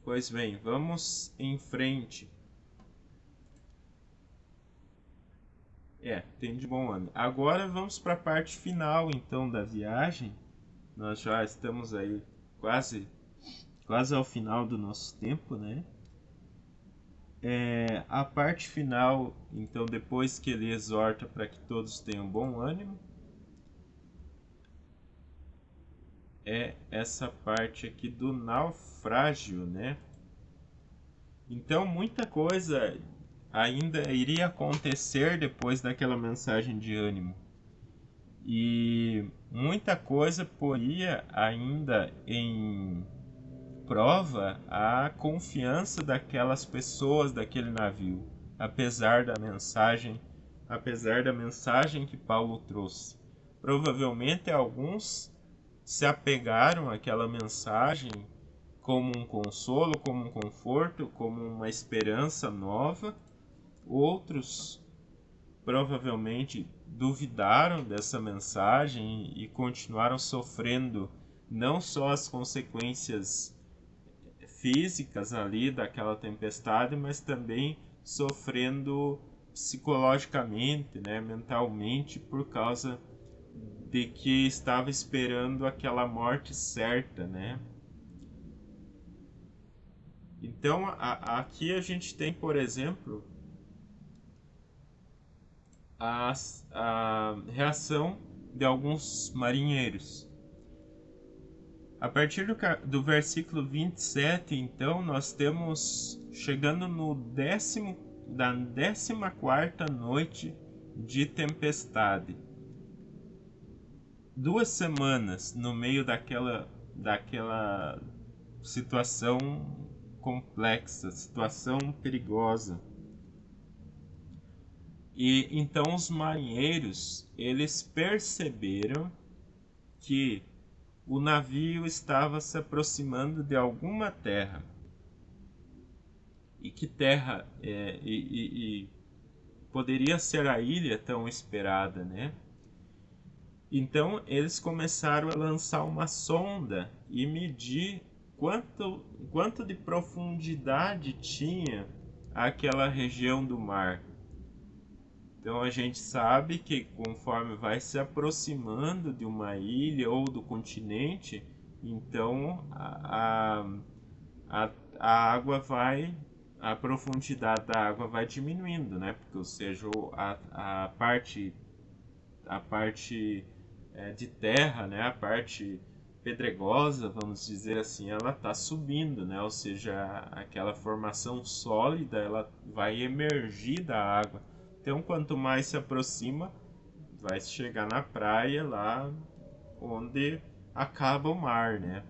Pois bem, vamos em frente. Tem de bom ano. Agora vamos para a parte final, então, da viagem. Nós já estamos aí quase ao final do nosso tempo, né? A parte final, então, depois que ele exorta para que todos tenham bom ânimo, é essa parte aqui do naufrágio, né? Então, muita coisa ainda iria acontecer depois daquela mensagem de ânimo. E muita coisa poria ainda em prova a confiança daquelas pessoas daquele navio, apesar da mensagem que Paulo trouxe. Provavelmente alguns se apegaram àquela mensagem como um consolo, como um conforto, como uma esperança nova. Outros provavelmente duvidaram dessa mensagem e continuaram sofrendo não só as consequências físicas ali daquela tempestade, mas também sofrendo psicologicamente, né, mentalmente, por causa de que estava esperando aquela morte certa, né? Então, aqui a gente tem, por exemplo, a reação de alguns marinheiros. A partir do versículo 27, então, nós temos chegando da 14ª noite de tempestade. 2 semanas no meio daquela situação complexa, situação perigosa. E então os marinheiros, eles perceberam que o navio estava se aproximando de alguma terra. E que terra poderia ser a ilha tão esperada, né? Então eles começaram a lançar uma sonda e medir quanto de profundidade tinha aquela região do mar. Então a gente sabe que conforme vai se aproximando de uma ilha ou do continente, então a água a profundidade da água vai diminuindo, né? Porque, ou seja, a parte de terra, né? A parte pedregosa, vamos dizer assim, ela está subindo, né? Ou seja, aquela formação sólida, ela vai emergir da água. Então, quanto mais se aproxima, vai chegar na praia lá onde acaba o mar, né?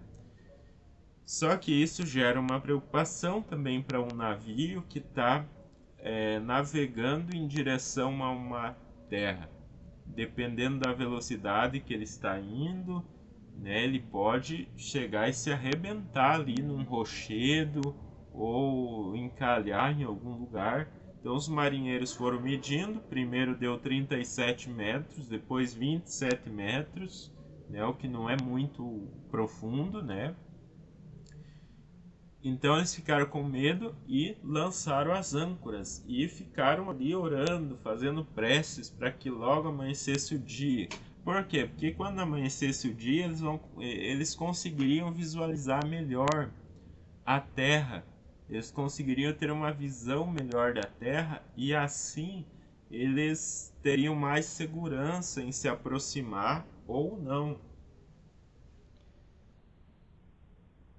Só que isso gera uma preocupação também para um navio que está navegando em direção a uma terra. Dependendo da velocidade que ele está indo, né, ele pode chegar e se arrebentar ali num rochedo ou encalhar em algum lugar Então os marinheiros foram medindo, primeiro deu 37 metros, depois 27 metros, né, o que não é muito profundo, né? Então eles ficaram com medo e lançaram as âncoras e ficaram ali orando, fazendo preces para que logo amanhecesse o dia. Por quê? Porque quando amanhecesse o dia, eles conseguiriam visualizar melhor a terra. Eles conseguiriam ter uma visão melhor da terra e assim eles teriam mais segurança em se aproximar ou não.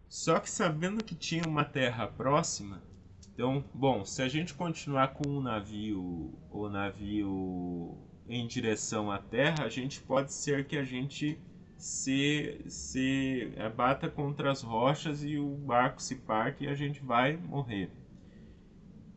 Só que sabendo que tinha uma terra próxima, então, bom, se a gente continuar com o navio em direção à terra, a gente pode ser que a gente se bata contra as rochas e o barco se parte e a gente vai morrer.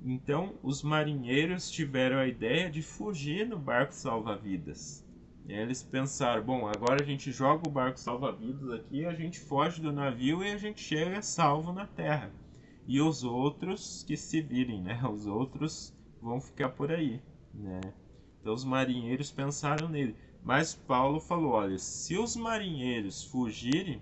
Então, os marinheiros tiveram a ideia de fugir no barco salva-vidas. Eles pensaram, bom, agora a gente joga o barco salva-vidas aqui, a gente foge do navio e a gente chega salvo na terra. E os outros que se virem, né? Os outros vão ficar por aí, né? Então os marinheiros pensaram nele. Mas Paulo falou, olha, se os marinheiros fugirem,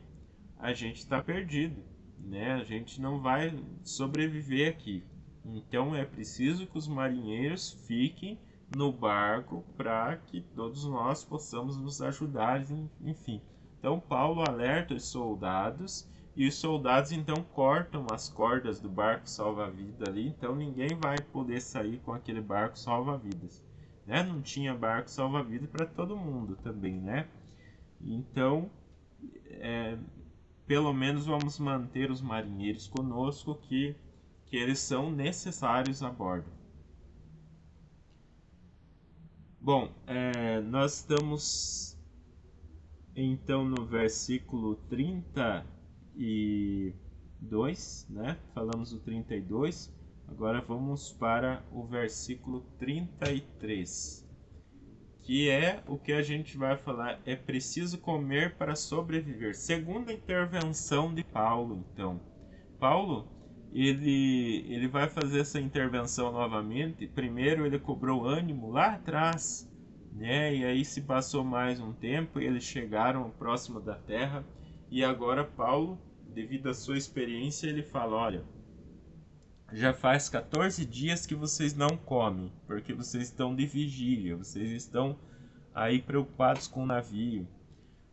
a gente está perdido, né? A gente não vai sobreviver aqui. Então é preciso que os marinheiros fiquem no barco para que todos nós possamos nos ajudar, enfim. Então Paulo alerta os soldados e os soldados então cortam as cordas do barco salva-vidas ali, então ninguém vai poder sair com aquele barco salva-vidas, né? Não tinha barco salva-vidas para todo mundo também, né? Então, pelo menos vamos manter os marinheiros conosco que eles são necessários a bordo. Bom, nós estamos então no versículo 32, né? Falamos o 32, agora vamos para o versículo 33, que é o que a gente vai falar, é preciso comer para sobreviver. Segunda intervenção de Paulo, então. Paulo, ele vai fazer essa intervenção novamente. Primeiro ele cobrou ânimo lá atrás, né? E aí se passou mais um tempo e eles chegaram próximo da terra. E agora Paulo, devido à sua experiência, ele fala, olha, já faz 14 dias que vocês não comem, porque vocês estão de vigília, vocês estão aí preocupados com o navio.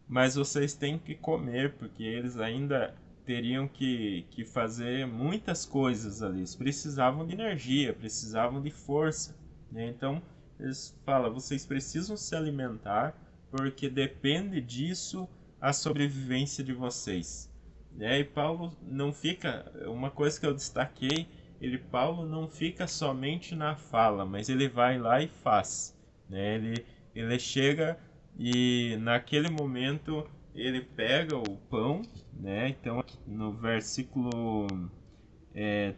Mas vocês têm que comer, porque eles ainda teriam que fazer muitas coisas ali. Eles precisavam de energia, precisavam de força, né? Então, eles falam, vocês precisam se alimentar, porque depende disso a sobrevivência de vocês, né? E Paulo não fica, uma coisa que eu destaquei, Paulo não fica somente na fala, mas ele vai lá e faz, né? Ele chega e naquele momento ele pega o pão, né? Então no versículo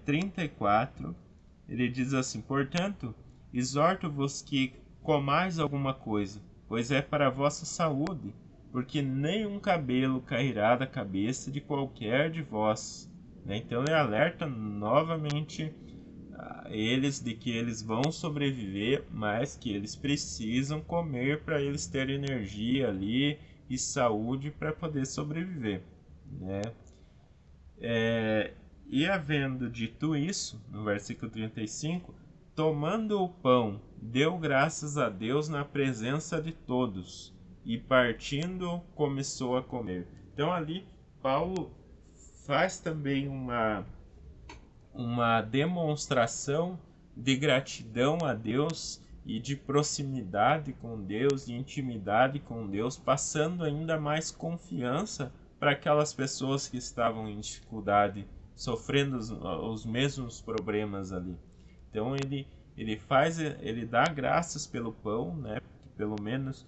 34 ele diz assim, portanto, exorto-vos que comais alguma coisa, pois é para a vossa saúde, porque nenhum cabelo cairá da cabeça de qualquer de vós, né? Então ele alerta novamente eles de que eles vão sobreviver, mas que eles precisam comer para eles terem energia ali e saúde para poder sobreviver, né? E havendo dito isso, no versículo 35, tomando o pão, deu graças a Deus na presença de todos, e partindo começou a comer. Então ali Paulo faz também uma demonstração de gratidão a Deus e de proximidade com Deus, de intimidade com Deus, passando ainda mais confiança para aquelas pessoas que estavam em dificuldade, sofrendo os mesmos problemas ali. Então ele dá graças pelo pão, né? Pelo menos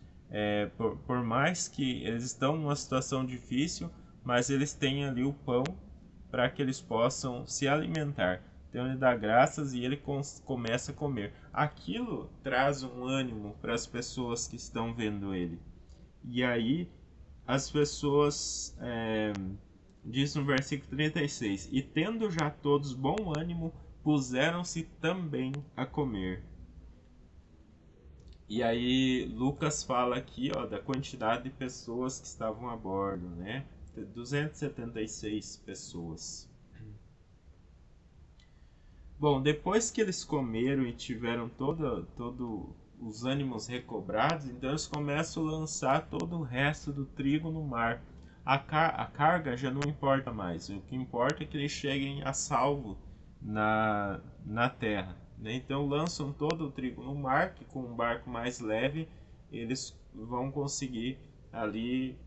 por mais que eles estão numa situação difícil, mas eles têm ali o pão para que eles possam se alimentar. Então ele dá graças e ele começa a comer. Aquilo traz um ânimo para as pessoas que estão vendo ele. E aí as pessoas, diz no versículo 36, e tendo já todos bom ânimo, puseram-se também a comer. E aí Lucas fala aqui, ó, da quantidade de pessoas que estavam a bordo, né? 276 pessoas. Bom, depois que eles comeram e tiveram todo os ânimos recobrados, então eles começam a lançar todo o resto do trigo no mar. A carga já não importa mais, o que importa é que eles cheguem a salvo na terra, né? Então lançam todo o trigo no mar, que com um barco mais leve eles vão conseguir ali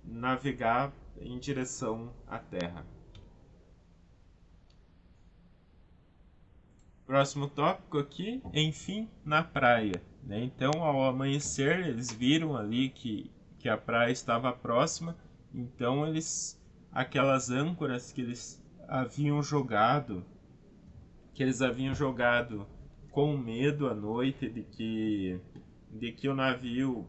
navegar em direção à terra. Próximo tópico aqui, enfim, na praia, né? Então, ao amanhecer, eles viram ali que a praia estava próxima. Então, aquelas âncoras que eles haviam jogado, com medo à noite de que o navio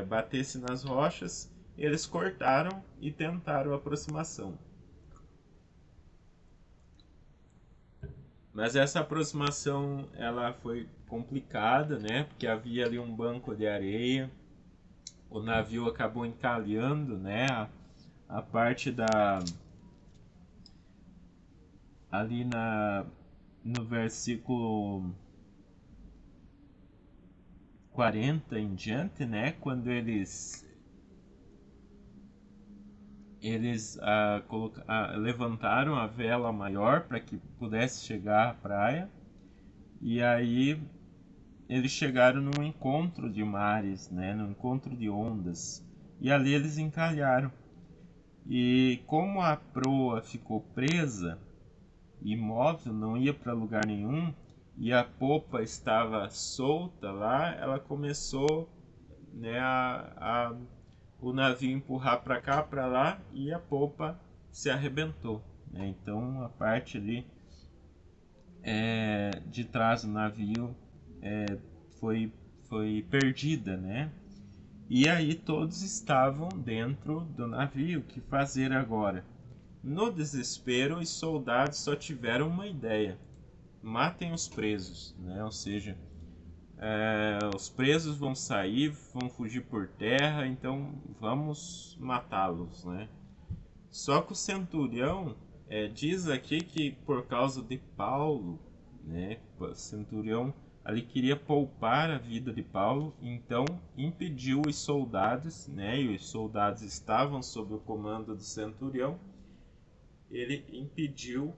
batesse nas rochas, eles cortaram e tentaram a aproximação. Mas essa aproximação ela foi complicada, né? Porque havia ali um banco de areia. O navio acabou encalhando, né? A parte ali no versículo 40 em diante, né? Quando eles levantaram a vela maior para que pudesse chegar à praia, e aí eles chegaram num encontro de mares, né, num encontro de ondas, e ali eles encalharam. E como a proa ficou presa, imóvel, não ia para lugar nenhum, e a popa estava solta lá, ela começou, né, o navio empurrar para cá, para lá, e a popa se arrebentou, né? Então a parte ali de trás do navio foi perdida, né? E aí todos estavam dentro do navio. O que fazer agora? No desespero, os soldados só tiveram uma ideia: matem os presos, né? Ou seja, os presos vão sair, vão fugir por terra, então vamos matá-los, né? Só que o centurião diz aqui que por causa de Paulo, né? O centurião ali queria poupar a vida de Paulo, então impediu os soldados, né? E os soldados estavam sob o comando do centurião. Ele impediu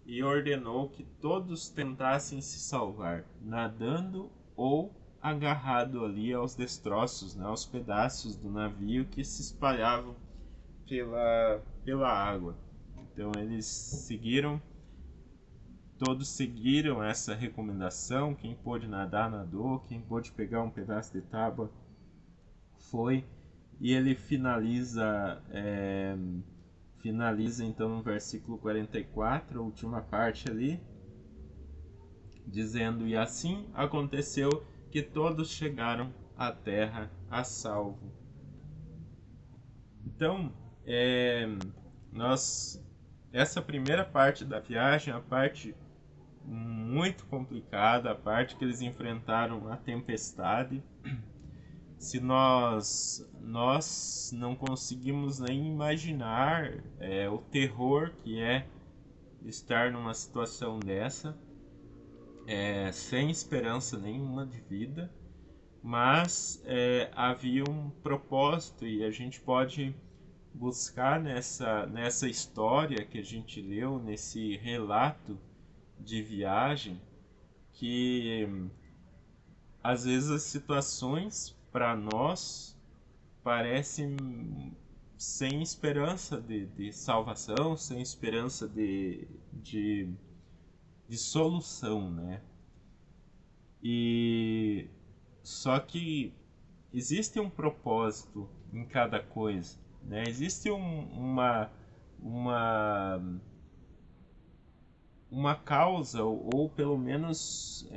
e ordenou que todos tentassem se salvar, nadando ou agarrado ali aos destroços, né, aos pedaços do navio que se espalhavam pela água. Então todos seguiram essa recomendação. Quem pôde nadar, nadou. Quem pôde pegar um pedaço de tábua, foi. E ele finaliza então no versículo 44, a última parte ali, dizendo: e assim aconteceu que todos chegaram à terra a salvo. Então, essa primeira parte da viagem, a parte muito complicada, a parte que eles enfrentaram a tempestade. Se nós não conseguimos nem imaginar o terror que é estar numa situação dessa, sem esperança nenhuma de vida, mas havia um propósito, e a gente pode buscar nessa história que a gente leu, nesse relato de viagem, que às vezes as situações para nós parecem sem esperança de salvação, sem esperança de solução, né? E só que existe um propósito em cada coisa, né? Existe uma causa, ou pelo menos,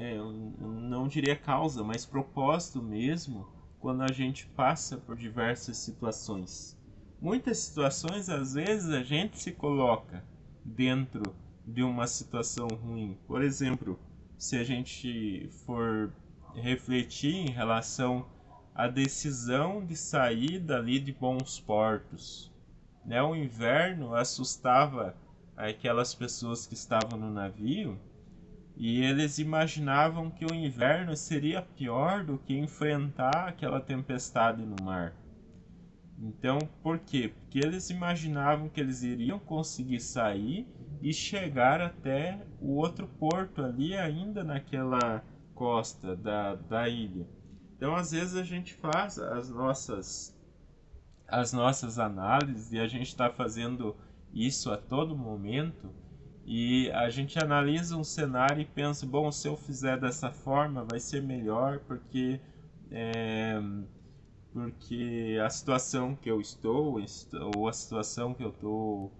não diria causa, mas propósito mesmo, quando a gente passa por diversas situações. Muitas situações, às vezes, a gente se coloca dentro de uma situação ruim. Por exemplo, se a gente for refletir em relação à decisão de sair dali de Bons Portos, né? O inverno assustava aquelas pessoas que estavam no navio e eles imaginavam que o inverno seria pior do que enfrentar aquela tempestade no mar. Então, por quê? Porque eles imaginavam que eles iriam conseguir sair e chegar até o outro porto ali ainda naquela costa da ilha. Então, às vezes a gente faz as nossas análises e a gente está fazendo isso a todo momento e a gente analisa um cenário e pensa, bom, se eu fizer dessa forma vai ser melhor porque a situação que eu estou ou a situação que eu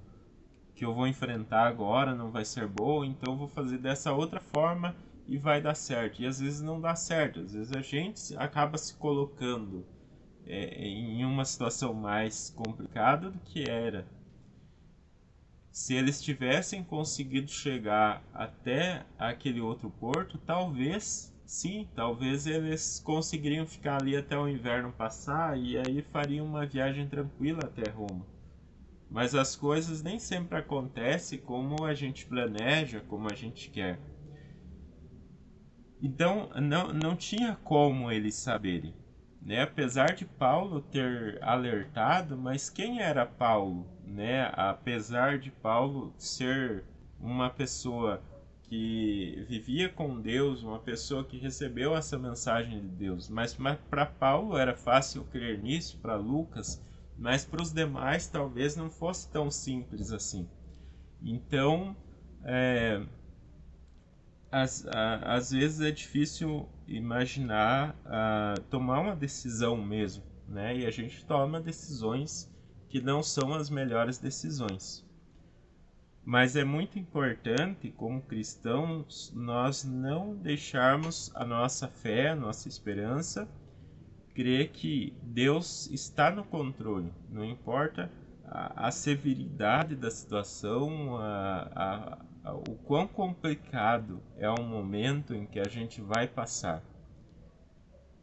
vou enfrentar agora não vai ser boa, então eu vou fazer dessa outra forma e vai dar certo. E às vezes não dá certo, às vezes a gente acaba se colocando em uma situação mais complicada do que era. Se eles tivessem conseguido chegar até aquele outro porto, talvez, sim, talvez eles conseguiriam ficar ali até o inverno passar e aí fariam uma viagem tranquila até Roma. Mas as coisas nem sempre acontecem como a gente planeja, como a gente quer. Então não tinha como eles saberem, né? Apesar de Paulo ter alertado, mas quem era Paulo, né? Apesar de Paulo ser uma pessoa que vivia com Deus, uma pessoa que recebeu essa mensagem de Deus, mas para Paulo era fácil crer nisso, para Lucas, mas para os demais talvez não fosse tão simples assim. Então, às vezes é difícil imaginar tomar uma decisão mesmo, né? E a gente toma decisões que não são as melhores decisões. Mas é muito importante, como cristãos, nós não deixarmos a nossa fé, a nossa esperança, crer que Deus está no controle. Não importa a severidade da situação, o quão complicado é o momento em que a gente vai passar.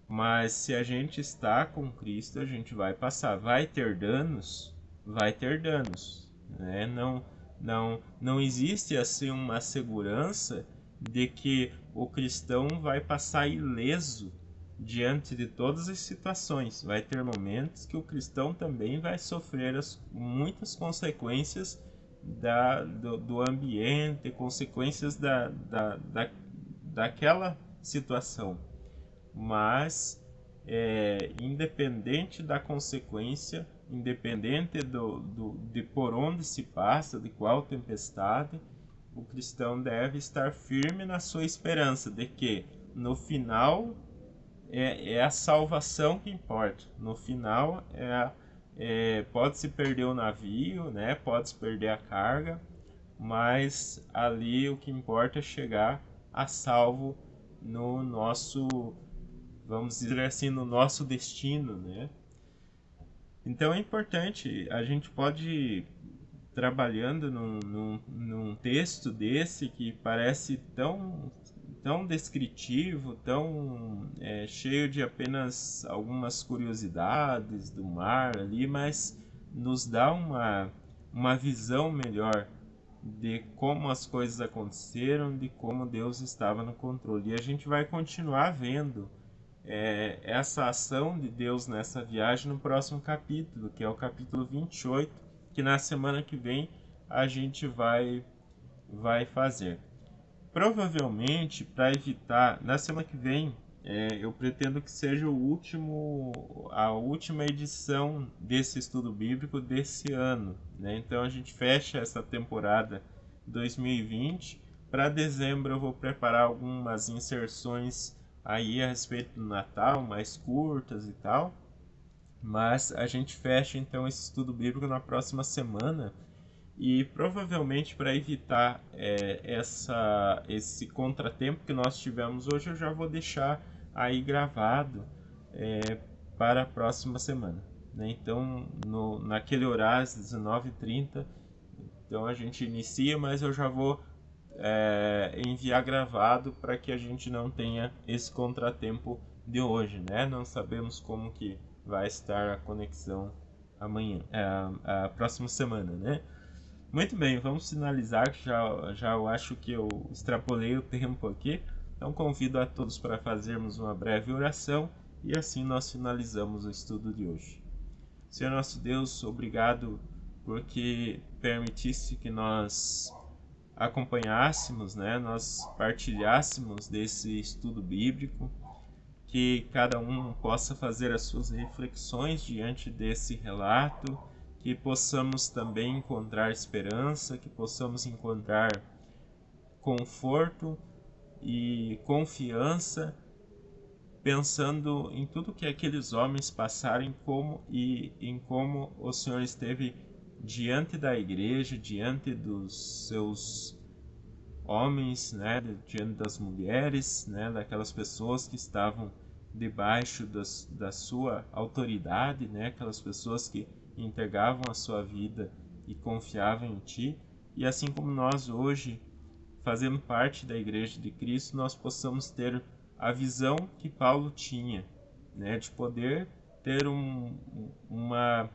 Mas se a gente está com Cristo, a gente vai passar. Vai ter danos? Vai ter danos, né? Não existe assim uma segurança de que o cristão vai passar ileso diante de todas as situações. Vai ter momentos que o cristão também vai sofrer muitas consequências do ambiente, consequências daquela situação. Mas, independente da consequência, independente de por onde se passa, de qual tempestade, o cristão deve estar firme na sua esperança de que, no final, é a salvação que importa. No final, pode-se perder o navio, né? Pode-se perder a carga, mas ali o que importa é chegar a salvo no nosso, vamos dizer assim, no nosso destino, né? Então é importante, a gente pode trabalhando num texto desse que parece tão descritivo, tão cheio de apenas algumas curiosidades do mar ali, mas nos dá uma visão melhor de como as coisas aconteceram, de como Deus estava no controle. E a gente vai continuar vendo essa ação de Deus nessa viagem no próximo capítulo, que é o capítulo 28, que na semana que vem a gente vai fazer. Provavelmente, para evitar, na semana que vem, eu pretendo que seja a última edição desse estudo bíblico desse ano, né? Então a gente fecha essa temporada 2020. Para dezembro eu vou preparar algumas inserções aí a respeito do Natal, mais curtas e tal. Mas a gente fecha então esse estudo bíblico na próxima semana. E provavelmente para evitar esse contratempo que nós tivemos hoje, eu já vou deixar aí gravado para a próxima semana, né? Então, naquele horário, às 19h30, então a gente inicia, mas eu já vou enviar gravado para que a gente não tenha esse contratempo de hoje, né? Não sabemos como que vai estar a conexão amanhã, a próxima semana, né? Muito bem, vamos finalizar, que já eu acho que eu extrapolei o tempo aqui. Então convido a todos para fazermos uma breve oração e assim nós finalizamos o estudo de hoje. Senhor nosso Deus, obrigado porque permitiste que nós acompanhássemos, né, nós partilhássemos desse estudo bíblico, que cada um possa fazer as suas reflexões diante desse relato, que possamos também encontrar esperança, que possamos encontrar conforto e confiança, pensando em tudo que aqueles homens passaram em como o Senhor esteve diante da igreja, diante dos seus homens, né, diante das mulheres, né, daquelas pessoas que estavam debaixo da sua autoridade, né, aquelas pessoas que entregavam a sua vida e confiavam em Ti. E assim como nós hoje, fazendo parte da Igreja de Cristo, nós possamos ter a visão que Paulo tinha, né, de poder ter uma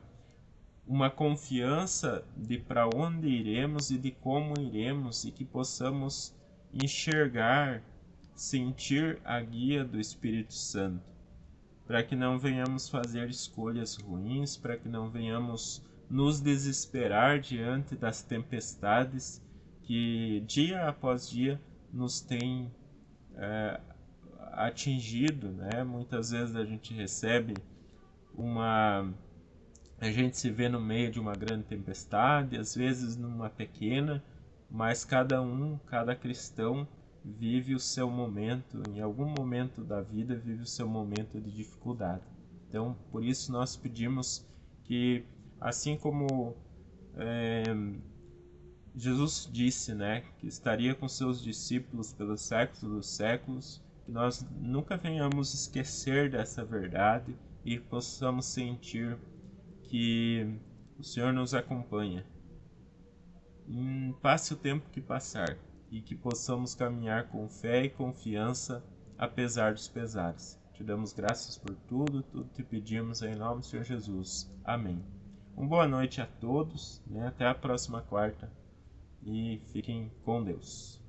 confiança de para onde iremos e de como iremos, e que possamos enxergar, sentir a guia do Espírito Santo, para que não venhamos fazer escolhas ruins, para que não venhamos nos desesperar diante das tempestades que dia após dia nos têm atingido, né? Muitas vezes a gente recebe a gente se vê no meio de uma grande tempestade, às vezes numa pequena, mas cada cristão vive o seu momento, em algum momento da vida vive o seu momento de dificuldade. Então, por isso nós pedimos que, assim como Jesus disse, né, que estaria com seus discípulos pelos séculos dos séculos, que nós nunca venhamos esquecer dessa verdade e possamos sentir que o Senhor nos acompanha. Passe o tempo que passar e que possamos caminhar com fé e confiança apesar dos pesares. Te damos graças por tudo te pedimos em nome do Senhor Jesus. Amém. Uma boa noite a todos, né? Até a próxima quarta e fiquem com Deus.